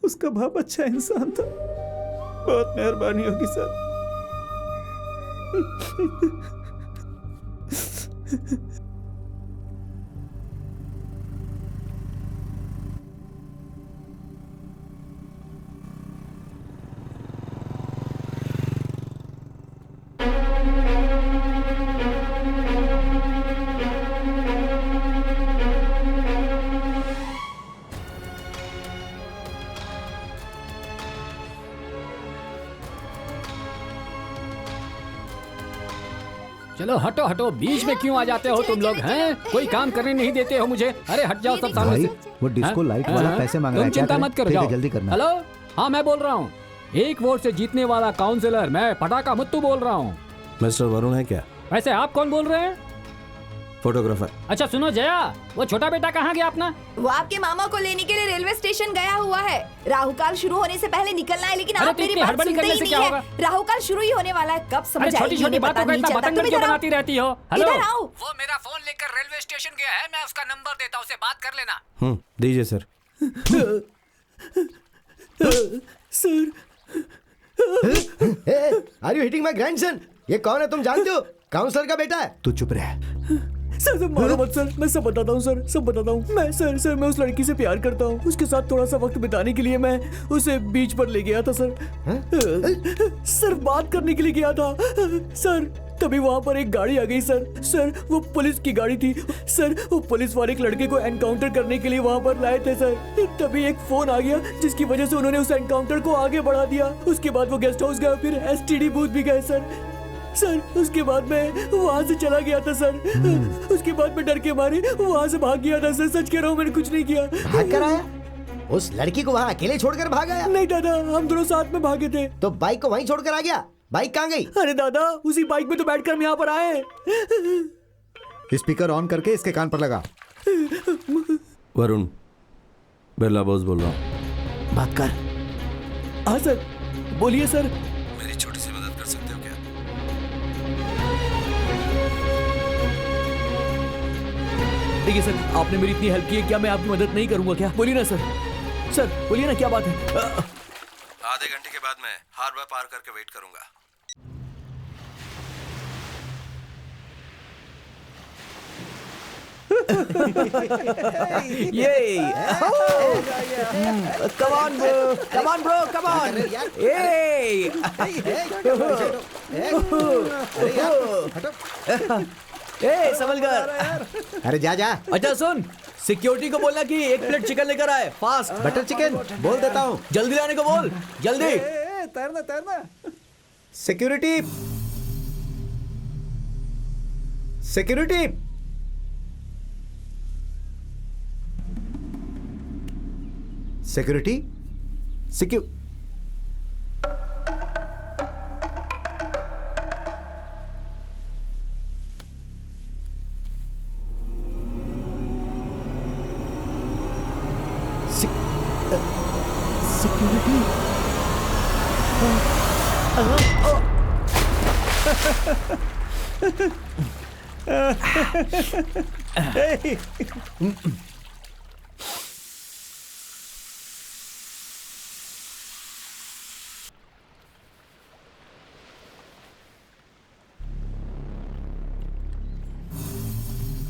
उसका बाप अच्छा इंसान था। बहुत मेहरबानी होगी सर। चलो हटो हटो, बीच में क्यों आ जाते हो तुम लोग हैं? कोई काम करने नहीं देते हो मुझे। अरे हट जाओ सब सामने भाई से। वो डिस्को हाँ? लाइट वाला हाँ? पैसे मांग रहा है, तुम क्या चिंता करें? मत करो, ठीक है, जाओ। जल्दी करना। हेलो, हाँ मैं बोल रहा हूँ, 1 वोट से जीतने वाला काउंसिलर मैं पटाखा मुत्तू बोल रहा हूँ। मिस्टर वरुण है क्या? वैसे आप कौन बोल रहे हैं? फोटोग्राफर। अच्छा सुनो जया, वो छोटा बेटा कहाँ गया अपना? वो आपके मामा को लेने के लिए रेलवे स्टेशन गया हुआ है। राहुकाल शुरू होने से पहले निकलना है, लेकिन अरे आप तो मेरी इतनी बात हड़बड़ी सुनते करने ही से नहीं क्या है। होगा? राहुकाल शुरू ही होने वाला है, कब समझ अरे आएगी छोटी छोटी उन्हें बातों पता का नहीं इतना चलता। बतंगड़ तुम क्यों इधर आओ। बनाती रहती हो? हेलो, इधर आओ। वो मेरा फोन लेकर रेलवे स्टेशन गया है, मैं उसका नंबर देता हूँ, उसे बात कर लेना। दीजिए sir. Are you hitting my grandson? ये कौन है, तुम जानते हो? काउंसलर का बेटा है। तू चुप रह। सर मारो मत सर, मैं सब बताता हूँ सर, सब बताता हूँ। मैं सर मैं उस लड़की से प्यार करता हूँ। उसके साथ थोड़ा सा वक्त बिताने के लिए मैं उसे बीच पर ले गया था सर। सर बात करने के लिए गया था सर। तभी वहाँ पर एक गाड़ी आ गई सर वो पुलिस की गाड़ी थी सर। वो पुलिस वाले एक लड़के को एनकाउंटर करने के लिए वहाँ पर लाए थे सर। तभी एक फोन आ गया जिसकी वजह से उन्होंने उस एनकाउंटर को आगे बढ़ा दिया। उसके बाद वो गेस्ट हाउस गया, फिर एसटीडी बूथ भी गए सर। उसके बाद मैं वहाँ से चला गया था सर। उसके बाद मैं डर के मारे वहाँ से भाग गया था सर। सच कह रहा हूँ, मैंने कुछ नहीं किया। भाग कर आया? उस लड़की को वहाँ अकेले छोड़कर भाग आया? नहीं दादा, हम दोनों साथ में भागे थे। तो बाइक को वहीं छोड़कर आ गया? बाइक कहाँ गई? अरे दादा, उसी बाइक में तो बैठकर हम यहाँ पर आए। स्पीकर ऑन करके इसके कान पर लगा। वरुण, बिरला बोस बोल रहा हूँ। बात कर। हाँ सर, बोलिए सर। मेरी छोटी सी मदद कर सकते हो क्या? देखिए सर, आपने मेरी इतनी हेल्प की है, क्या मैं आपकी मदद नहीं करूंगा क्या? बोलिए ना सर बोलिए ना, क्या बात है? आधे घंटे के बाद मैं हार्बर पार करके वेट करूंगा। Yay! Come on, bro! Come on, bro! Come on! Hey! Hey, संभलकर! अरे जा जा। अच्छा सुन, सिक्योरिटी को बोलना कि 1 प्लेट चिकन लेकर आए, फास्ट। बटर चिकन बोल देता हूँ। जल्दी लाने को बोल, जल्दी। तैरना। सिक्योरिटी।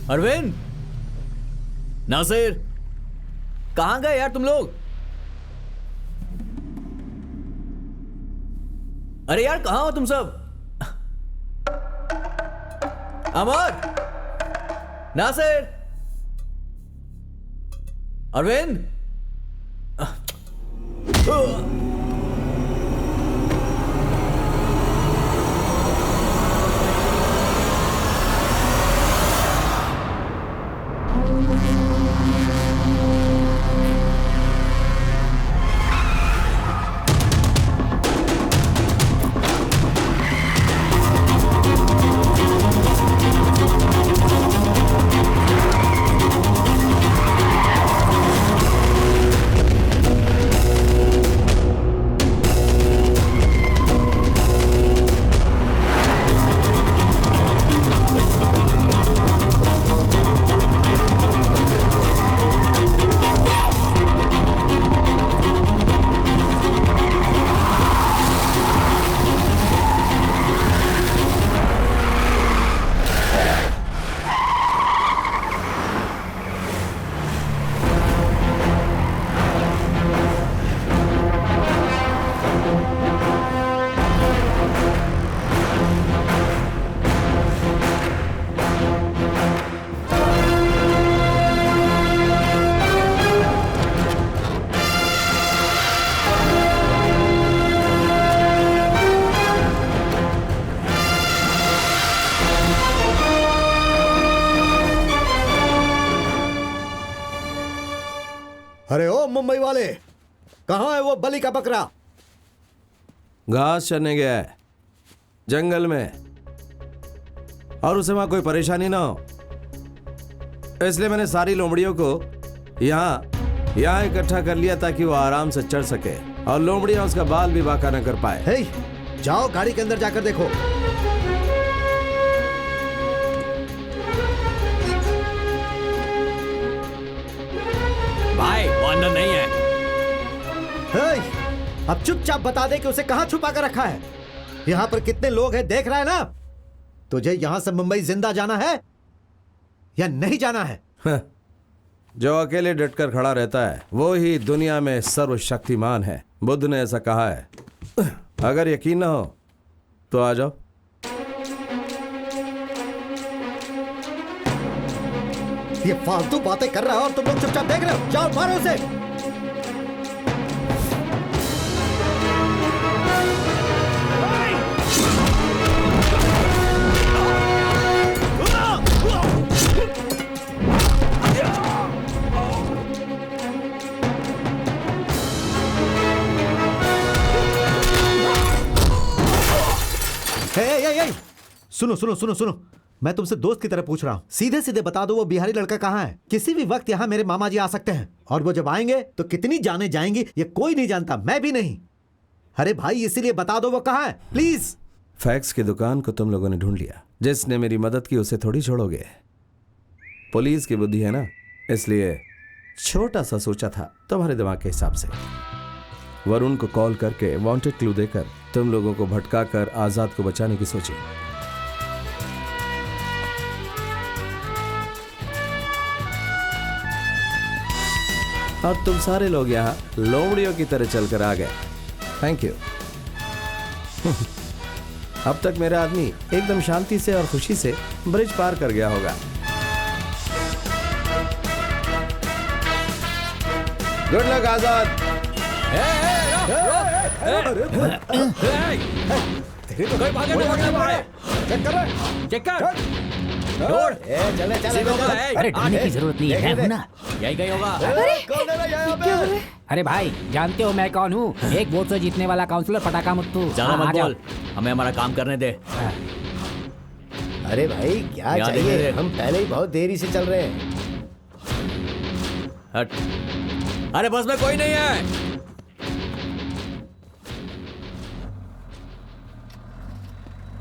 अरविंद, नासिर, कहाँ गए यार तुम लोग? अरे यार कहाँ हो तुम सब? अमर, नासिर, अरविंद। मुंबई वाले, कहाँ है वो बलि का बकरा? घास चरने गया है जंगल में, और उसे वहां कोई परेशानी ना हो इसलिए मैंने सारी लोमड़ियों को यहाँ इकट्ठा कर लिया ताकि वो आराम से चढ़ सके और लोमड़ियां उसका बाल भी बांका न कर पाए। हे, जाओ गाड़ी के अंदर जाकर देखो। भाई वो अंदर नहीं है। हे, अब चुपचाप बता दे कि उसे कहाँ छुपा कर रखा है। यहाँ पर कितने लोग हैं देख रहा है ना? तुझे यहाँ से मुंबई जिंदा जाना है या नहीं जाना है? जो अकेले डटकर खड़ा रहता है वो ही दुनिया में सर्वशक्तिमान है। बुद्ध ने ऐसा कहा है। अगर यकीन ना हो तो आ जाओ। ये फालतू बातें कर रहा है और तुम लोग चुपचाप देख रहे हो। जाओ मारो उसे। सुनो सुनो सुनो सुनो, मैं तुमसे दोस्त की तरह पूछ रहा हूँ। सीधे सीधे बता दो वो बिहारी लड़का कहाँ है? किसी भी वक्त यहाँ मेरे मामा जी आ सकते हैं, और वो जब आएंगे तो कितनी जाने जाएंगी ये कोई नहीं जानता, मैं भी नहीं। अरे भाई इसीलिए बता दो वो कहाँ है, प्लीज। फैक्स की दुकान को तुम लोगों ने ढूंढ लिया। जिसने मेरी मदद की उसे थोड़ी छोड़ोगे। पुलिस की बुद्धि है ना, इसलिए छोटा सा सोचा था तुम्हारे दिमाग के हिसाब से। वरुण को कॉल करके वांटेड क्लू देकर तुम लोगों को भटका कर आजाद को बचाने की सोची। और तुम सारे लोग यहाँ लोमड़ियों की तरह चलकर आ गए। Thank you. अब तक मेरा आदमी एकदम शांति से और खुशी से ब्रिज पार कर गया होगा। गुड लक आजाद। चेक कर। चले चले। अरे ढूंढने की जरूरत नहीं है, मैं हूं ना। यही कहीं होगा। अरे भाई जानते हो मैं कौन हूँ? एक वोट से जीतने वाला काउंसलर पटाका मुत्तू। ज्यादा मत बोल, हमें हमारा काम करने दे। अरे भाई क्या चाहिए? हम पहले ही बहुत देरी से चल रहे हैं। हट। अरे बस में कोई नहीं है।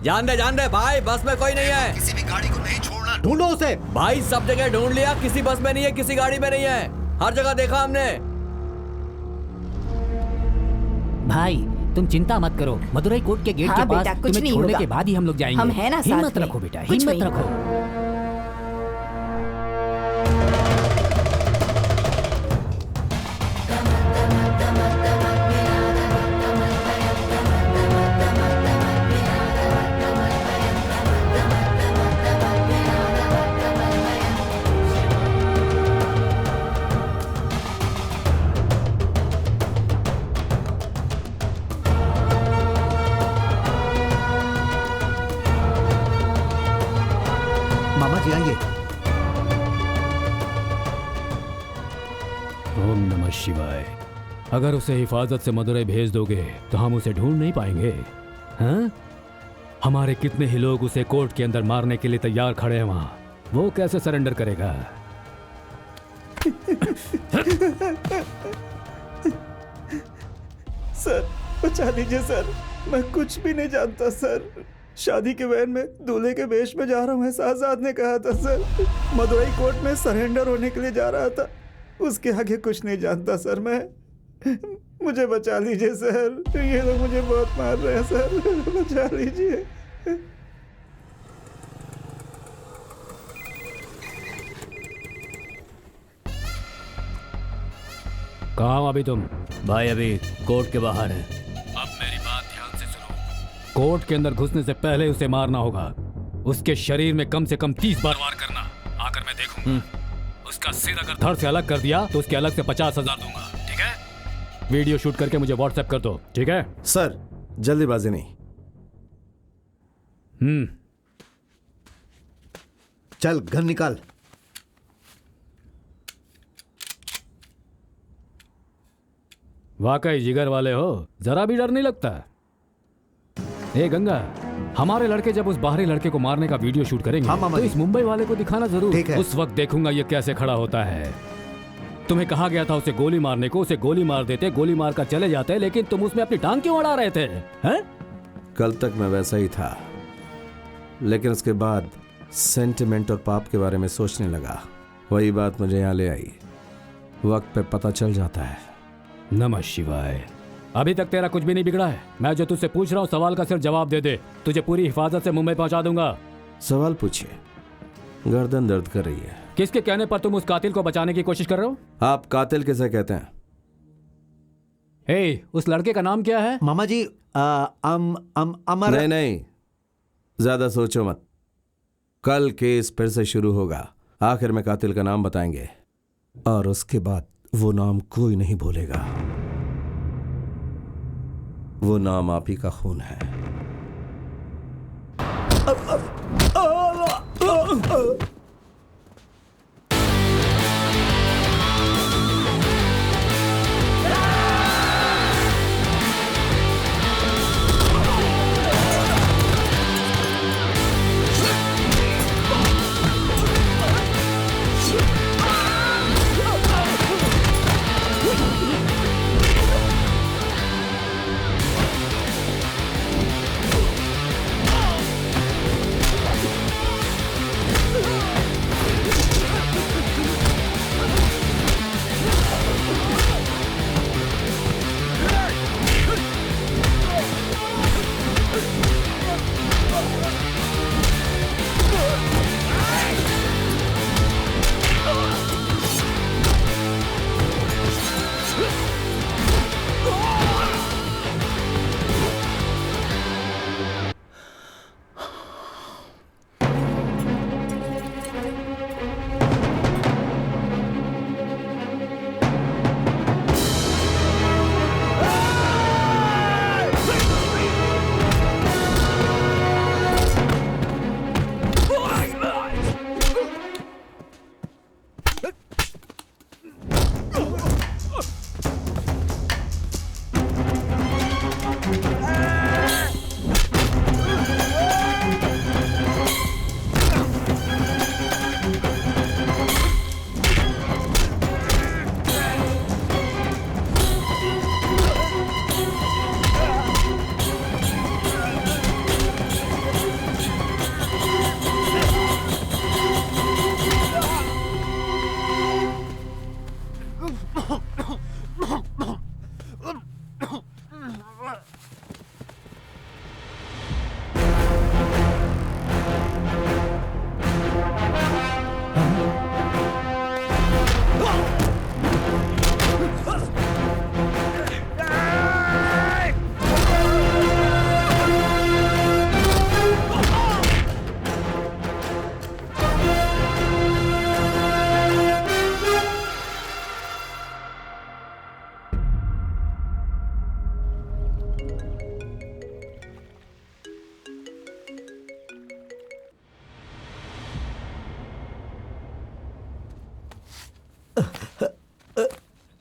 जान दे भाई, बस में कोई नहीं है। किसी भी गाड़ी को नहीं छोड़ना, ढूंढो उसे। भाई सब जगह ढूंढ लिया, किसी बस में नहीं है, किसी गाड़ी में नहीं है, हर जगह देखा हमने। भाई तुम चिंता मत करो, मदुरई कोर्ट के गेट हाँ के पास बेटा, कुछ तुम्हें नहीं छोड़ने होगा। के बाद ही हम लोग जाएंगे। हम हैं ना साथ हिम्मत में। रखो बेटा, कुछ हिम्मत नहीं रखो। मामा जी आइए। ओम नमः शिवाय। अगर उसे हिफाजत से मदुरई भेज दोगे तो हम उसे ढूंढ नहीं पाएंगे। हाँ? हमारे कितने ही लोग उसे कोर्ट के अंदर मारने के लिए तैयार खड़े हैं वहां, वो कैसे सरेंडर करेगा? सर बचा लीजिए सर, मैं कुछ भी नहीं जानता सर। शादी के वैन में दूल्हे के वेश में जा रहा हूँ ऐसा आजाद ने कहा था सर। मदुरई कोर्ट में सरेंडर होने के लिए जा रहा था, उसके आगे कुछ नहीं जानता सर मैं। मुझे बचा लीजिए सर, ये लोग मुझे बहुत मार रहे हैं सर, बचा लीजिए। कहाँ हो अभी तुम? भाई अभी कोर्ट के बाहर है। अब मेरी बात ध्यान से सुनो। कोर्ट के अंदर घुसने से पहले उसे मारना होगा। उसके शरीर में कम से कम 30 बार वार करना। आकर मैं देखूंगा। उसका सिर अगर धड़ से अलग कर दिया तो उसके अलग से 50,000 दूंगा, ठीक है? वीडियो शूट करके मुझे व्हाट्सएप कर दो, ठीक है? सर जल्दीबाजी नहीं। चल गन निकाल। वाकई जिगर वाले हो, जरा भी डर नहीं लगता। ए गंगा, हमारे लड़के जब उस बाहरी लड़के को मारने का वीडियो शूट करेंगे तो इस मुंबई वाले को दिखाना जरूर। उस वक्त देखूंगा ये कैसे खड़ा होता है। तुम्हें कहा गया था उसे गोली मारने को, उसे गोली मार देते, गोली मार कर चले जाते, लेकिन तुम उसमें अपनी टांग क्यों अड़ा रहे थे? हैं? कल तक मैं वैसा ही था, लेकिन उसके बाद सेंटिमेंट और पाप के बारे में सोचने लगा। वही बात मुझे यहाँ ले आई। वक्त पे पता चल जाता है। नमः शिवाय। अभी तक तेरा कुछ भी नहीं बिगड़ा है। मैं जो तुझसे पूछ रहा हूँ सवाल का सिर्फ जवाब दे दे, तुझे पूरी हिफाजत से मुंबई पहुंचा दूंगा। सवाल पूछिए। गर्दन दर्द कर रही है। किसके कहने पर तुम उस कातिल को बचाने की कोशिश कर रहे हो? आप कातिल किसे कहते हैं? उस लड़के का नाम क्या है? मामा जी अमर। नहीं, ज्यादा सोचो मत। कल केस फिर से शुरू होगा। आखिर में कातिल का नाम बताएंगे और उसके बाद वो नाम कोई नहीं भूलेगा। वो नाम आप ही का खून है।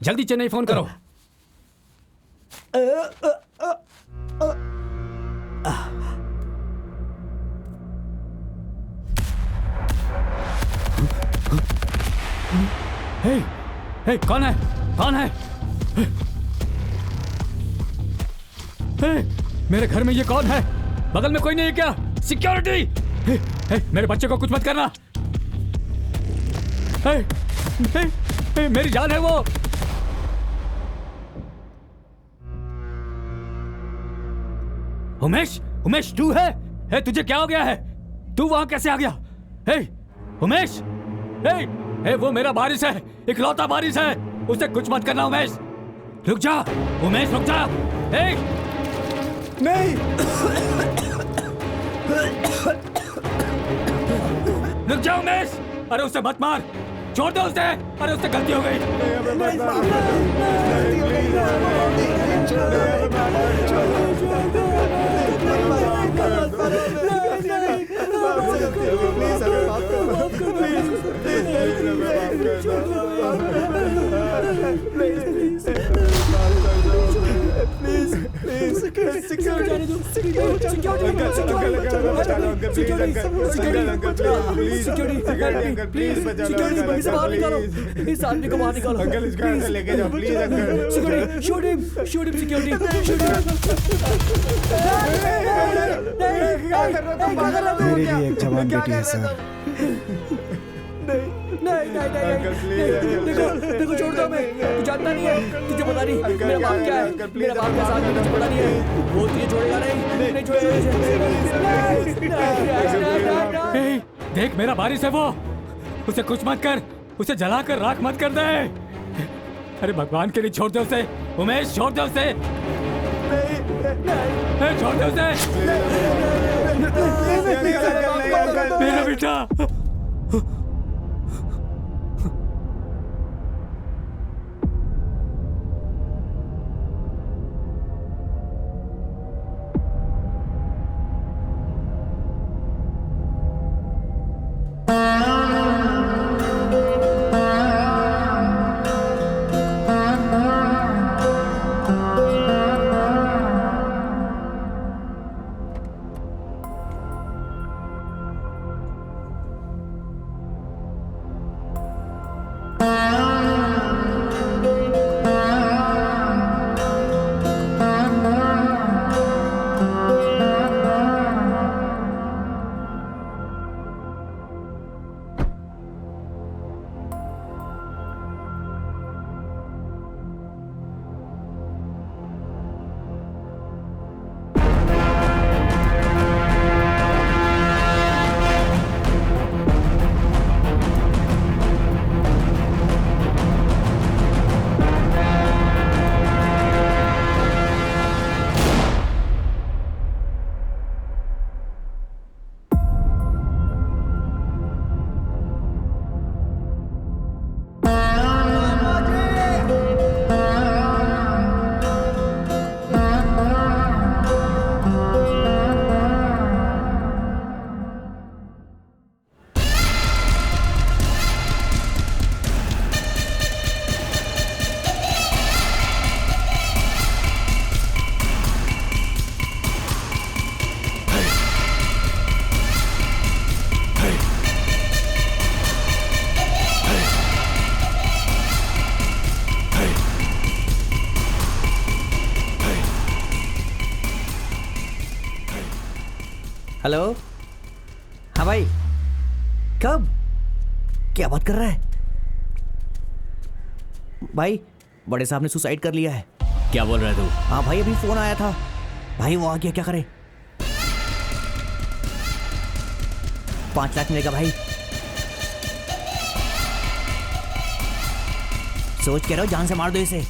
जल्दी चेन्नई फोन करो। हे, कौन है? कौन है? मेरे घर में ये कौन है? बगल में कोई नहीं है क्या? सिक्योरिटी! मेरे बच्चे को कुछ मत करना। मेरी जान है वो। उमेश तू है? तुझे क्या हो गया है? तू वहां कैसे आ गया? उमेश! वो मेरा वारिस है, इकलौता वारिस है। उसे कुछ मत करना उमेश। रुक जा उमेश, रुक जा। नहीं। रुक जा उमेश। अरे उसे मत मार, छोड़ दो उसे। अरे उससे गलती हो गई। प्लीज इस आदमी को बाहर निकालो अंकल, इसको यहाँ से लेके जाओ please uncle. Security shoot him security मेरी भी एक जवान बेटी है सर। देखो छोड़ दो मैं, तू जानता नहीं है, तुझे पता नहीं मेरा बाप क्या है, मेरा बाप क्या साथ में तुझे पता नहीं है, वो तुझे छोड़ेगा नहीं छोड़ेगा। देख मेरा बारिश है वो, उसे कुछ मत कर, उसे जलाकर राख मत कर दे। अरे भगवान के लिए छोड़ दे उसे, उमेश छोड़ दे उसे, छोड़ दे उसे, मेरा बेटा। हेलो, हाँ भाई, कब? क्या बात कर रहा है भाई? बड़े साहब ने सुसाइड कर लिया है। क्या बोल रहे तू? हाँ भाई, अभी फोन आया था भाई, वो आ गया, क्या करे? 5 लाख मिलेगा भाई। सोच कह रहे हो जान से मार दो इसे।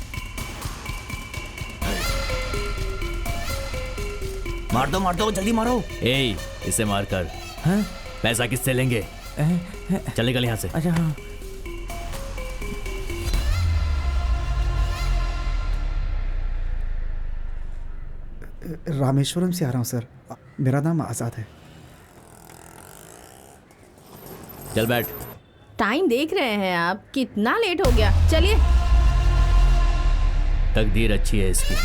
मार दो जल्दी मारो। ए, इसे मार कर। हाँ? पैसा किससे लेंगे? चल निकल यहाँ से। अच्छा हाँ। रामेश्वरम से आ रहा हूँ सर, मेरा नाम आज़ाद है। चल बैठ। टाइम देख रहे हैं आप, कितना लेट हो गया, चलिए। तकदीर अच्छी है इसकी।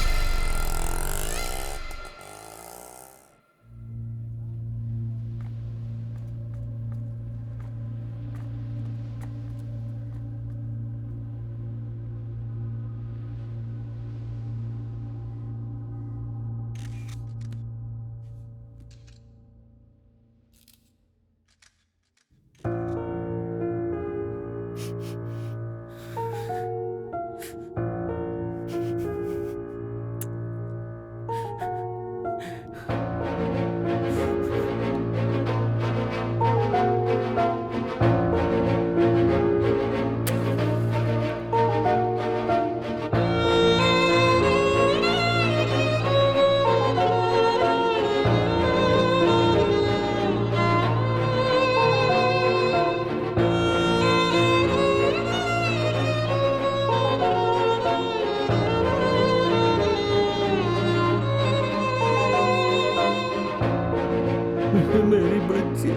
मेरी बच्ची,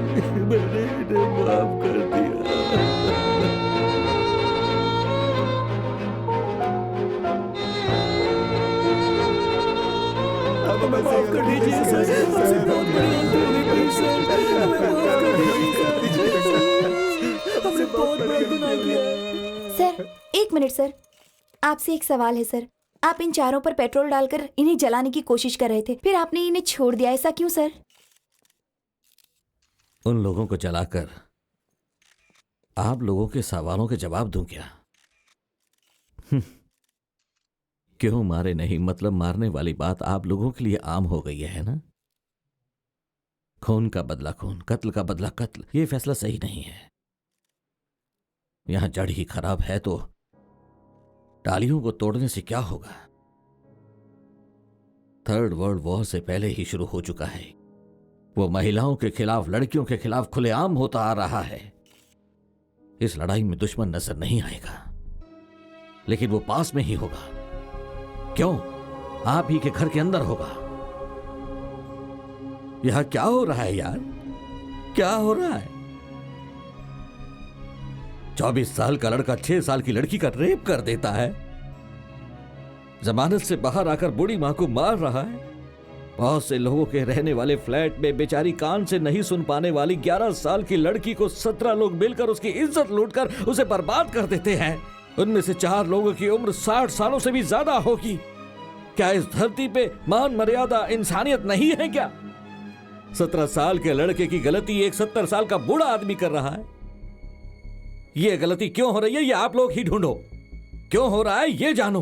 मैंने इन्हें माफ कर दिया। अब हमें माफ कर दीजिए सर, हमसे बहुत बड़ी गलती हो गई प्लीज सर, हमें माफ कर दीजिए सर, हमने बहुत बड़ा गुनाह किया है। सर एक मिनट सर, आपसे एक सवाल है सर। आप इन चारों पर पेट्रोल डालकर इन्हें जलाने की कोशिश कर रहे थे, फिर आपने इन्हें छोड़ दिया, ऐसा क्यों सर? उन लोगों को जलाकर आप लोगों के सवालों के जवाब दूं क्या? क्यों मारे नहीं, मतलब मारने वाली बात आप लोगों के लिए आम हो गई है ना? खून का बदला खून, कत्ल का बदला कत्ल, ये फैसला सही नहीं है। यहां जड़ ही खराब है तो डालियों को तोड़ने से क्या होगा? थर्ड वर्ल्ड वॉर से पहले ही शुरू हो चुका है। वो महिलाओं के खिलाफ, लड़कियों के खिलाफ खुलेआम होता आ रहा है। इस लड़ाई में दुश्मन नजर नहीं आएगा, लेकिन वो पास में ही होगा। क्यों? आप ही के घर के अंदर होगा। यहां क्या हो रहा है यार? क्या हो रहा है? 24 साल का लड़का 6 साल की लड़की का रेप कर देता है। जमानत से बाहर आकर बूढ़ी मां को मार रहा है। बहुत से लोगों के रहने वाले फ्लैट में बेचारी कान से नहीं सुन पाने वाली 11 साल की लड़की को 17 लोग मिलकर उसकी इज्जत लूटकर उसे बर्बाद कर देते हैं। उनमें से 4 लोगों की उम्र 60 सालों से भी ज्यादा होगी। क्या इस धरती पे मान मर्यादा इंसानियत नहीं है क्या? 17 साल के लड़के की गलती एक 70 साल का बूढ़ा आदमी कर रहा है। ये गलती क्यों हो रही है, ये आप लोग ही ढूंढो। क्यों हो रहा है ये जानो।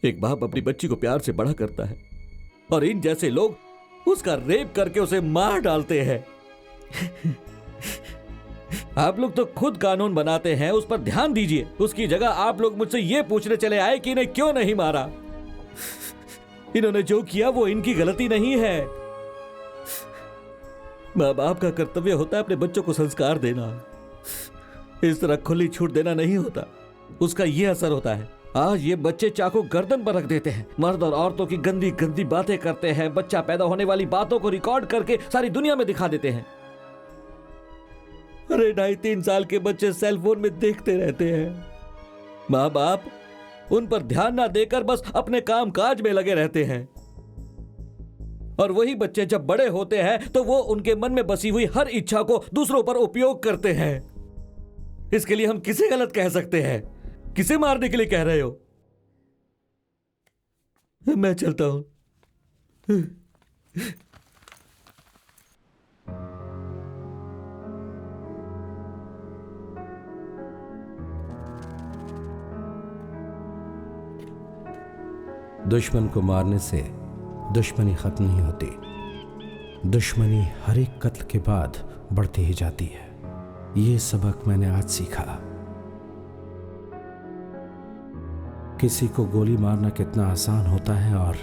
एक बाप अपनी बच्ची को प्यार से बड़ा करता है और इन जैसे लोग उसका रेप करके उसे मार डालते हैं। आप लोग तो खुद कानून बनाते हैं, उस पर ध्यान दीजिए। उसकी जगह आप लोग मुझसे ये पूछने चले आए कि इन्हें क्यों नहीं मारा। इन्होंने जो किया वो इनकी गलती नहीं है। माँ बाप का कर्तव्य होता है अपने बच्चों को संस्कार देना। इस तरह खुली छूट देना नहीं होता। उसका ये असर होता है। आज ये बच्चे चाकू गर्दन पर रख देते हैं, मर्द और औरतों की गंदी गंदी बातें करते हैं, बच्चा पैदा होने वाली बातों को रिकॉर्ड करके सारी दुनिया में दिखा देते हैं। अरे 2.5-3 साल के बच्चे सेलफोन में देखते रहते हैं। माँ बाप उन पर ध्यान ना देकर बस अपने काम काज में लगे रहते हैं। और वही बच्चे जब बड़े होते हैं तो वो उनके मन में बसी हुई हर इच्छा को दूसरों पर उपयोग करते हैं। इसके लिए हम किसे गलत कह सकते हैं? किसे मारने के लिए कह रहे हो? मैं चलता हूं। दुश्मन को मारने से दुश्मनी खत्म नहीं होती। दुश्मनी हर एक कत्ल के बाद बढ़ती ही जाती है। ये सबक मैंने आज सीखा। किसी को गोली मारना कितना आसान होता है और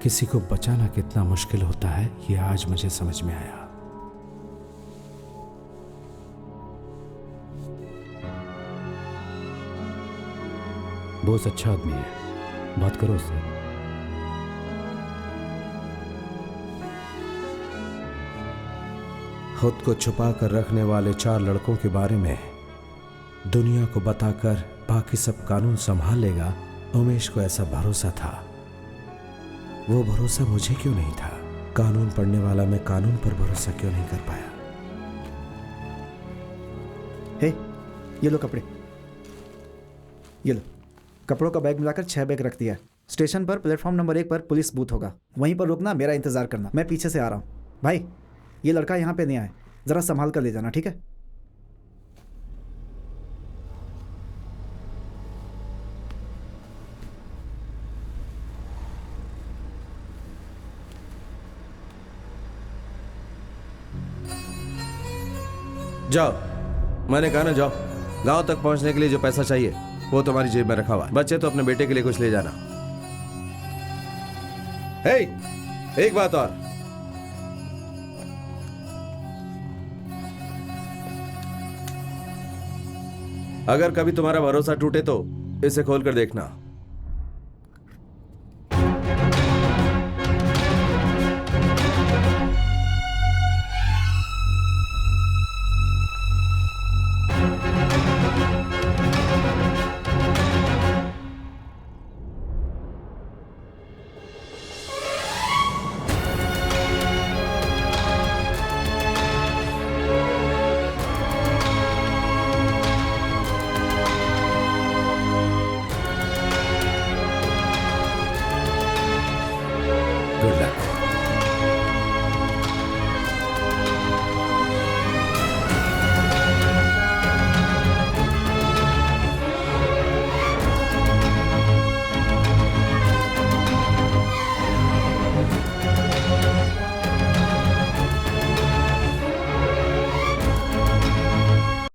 किसी को बचाना कितना मुश्किल होता है, ये आज मुझे समझ में आया। बहुत अच्छा आदमी है, बात करो उससे। खुद को छुपा कर रखने वाले 4 लड़कों के बारे में दुनिया को बताकर बाकी सब कानून संभाल लेगा, उमेश को ऐसा भरोसा था। वो भरोसा मुझे क्यों नहीं था? कानून पढ़ने वाला मैं कानून पर भरोसा क्यों नहीं कर पाया? हे, ये लो कपड़े, ये लो। कपड़ों का बैग मिलाकर 6 बैग रख दिया। स्टेशन पर प्लेटफॉर्म नंबर 1 पर पुलिस बूथ होगा, वहीं पर रुकना, मेरा इंतजार करना। मैं पीछे से आ रहा हूँ। भाई, ये लड़का यहाँ पे नहीं आए, जरा संभाल कर ले जाना, ठीक है? जाओ, मैंने कहा ना जाओ। गांव तक पहुंचने के लिए जो पैसा चाहिए वो तुम्हारी जेब में रखा हुआ है। बच्चे तो अपने बेटे के लिए कुछ ले जाना। हे, एक बात और, अगर कभी तुम्हारा भरोसा टूटे तो इसे खोल कर देखना।